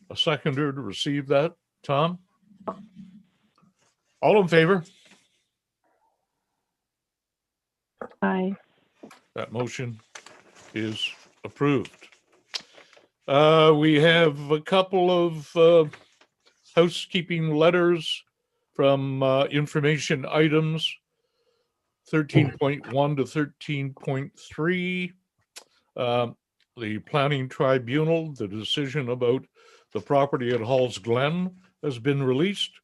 A seconder to receive that. Tom? All in favor? Aye. That motion is approved. We have a couple of housekeeping letters from information items 13.1 to 13.3. The Planning Tribunal, the decision about the property at Hall's Glen has been released.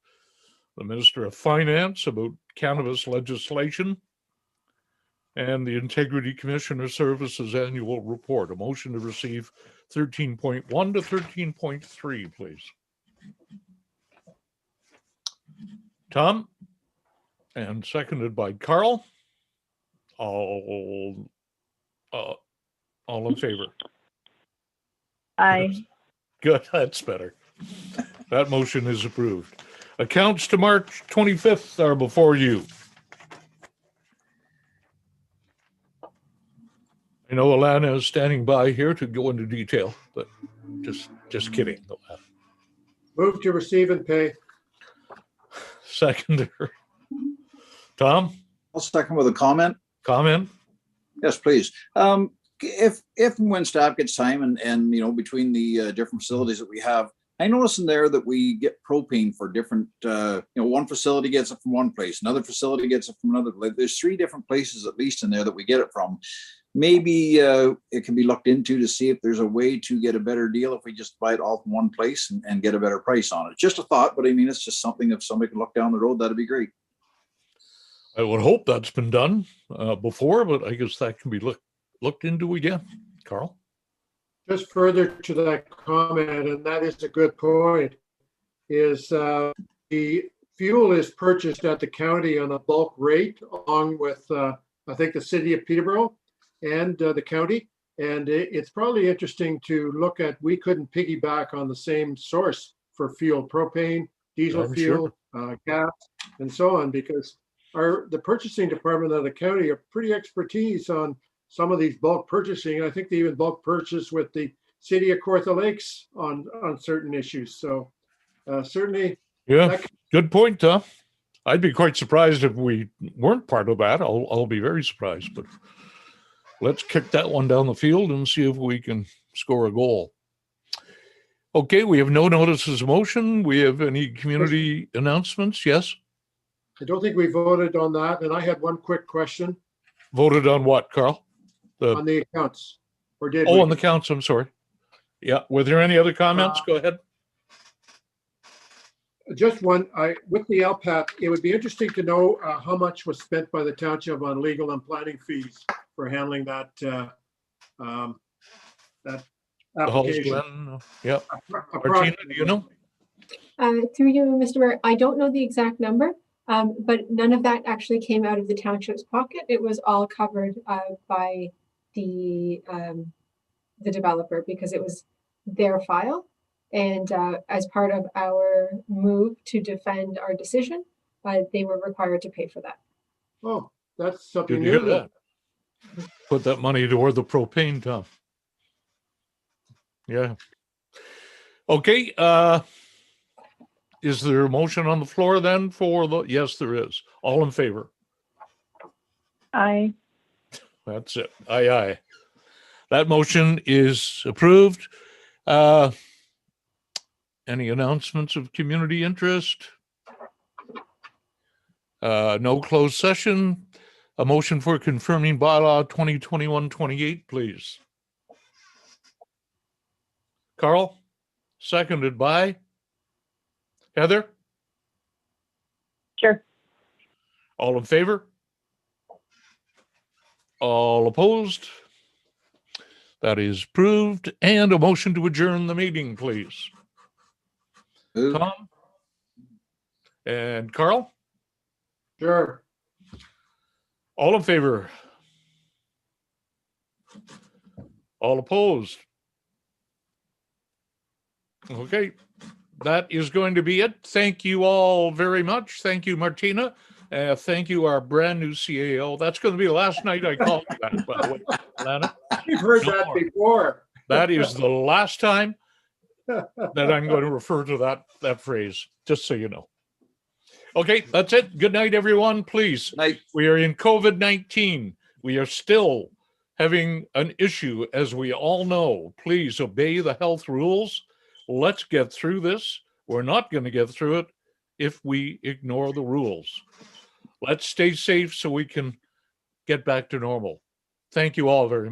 The Minister of Finance about cannabis legislation, and the Integrity Commissioner Services Annual Report. A motion to receive 13.1 to 13.3, please. Tom, and seconded by Carl. All in favor? Aye. Good, that's better. That motion is approved. Accounts to March 25th are before you. I know Alana is standing by here to go into detail, but just kidding. Move to receive and pay. Seconder. Tom? I'll second with a comment. Comment? Yes, please. If and when staff gets time and between the different facilities that we have, I notice in there that we get propane for different, one facility gets it from one place, another facility gets it from another. There's 3 different places at least in there that we get it from. Maybe it can be looked into to see if there's a way to get a better deal if we just buy it all from one place and get a better price on it. Just a thought, but I mean, it's just something if somebody can look down the road, that'd be great. I would hope that's been done before, but I guess that can be looked into again. Carl? Just further to that comment, and that is a good point, is the fuel is purchased at the county on a bulk rate along with, I think, the city of Peterborough and the county. And it's probably interesting to look at, we couldn't piggyback on the same source for fuel, propane, diesel fuel, gas, and so on, because the purchasing department of the county are pretty expertise on some of these bulk purchasing. I think they even bulk purchase with the city of Kawartha Lakes on certain issues. So Certainly, Yeah, that- good point, Tom. I'd be quite surprised if we weren't part of that. I'll be very surprised, but let's kick that one down the field and see if we can score a goal. Okay, we have no notices of motion. We have any community announcements? Yes? I don't think we voted on that. And I had one quick question Voted on what, Carl? on the accounts. Or did Oh, we? on the counts, I'm sorry. Yeah, were there any other comments? Go ahead. Just one, with the LPAT, it would be interesting to know how much was spent by the township on legal and planning fees for handling that The Halls application. Glen, yeah. Martina, Approximately. do you know? Through you, Mr. Mayor, I don't know the exact number, but none of that actually came out of the township's pocket. It was all covered by the developer because it was their file. And as part of our move to defend our decision, they were required to pay for that. Oh, that's Good something to hear new. Then. that. Put that money toward the propane, Tom. Yeah. Okay, is there a motion on the floor then for the, yes, there is. All in favor? Aye. That's it. Aye, aye. That motion is approved. Any announcements of community interest? No closed session. A motion for confirming bylaw 2021-28, please. Carl, seconded by Heather. Sure. All in favor? All opposed? That is approved. And a motion to adjourn the meeting, please. Move. Tom? And Carl? Sure. All in favor? All opposed? Okay, that is going to be it. Thank you all very much. Thank you, Martina. Thank you, our brand new CAO. That's going to be the last night I call you that, by the way, Lana. You've heard No that more. before. That is the last time that I'm going to refer to that phrase, just so you know. Okay, that's it. Good night, everyone. Please. Night. We are in COVID-19. We are still having an issue, as we all know. Please obey the health rules. Let's get through this. We're not going to get through it if we ignore the rules. Let's stay safe so we can get back to normal. Thank you all very much.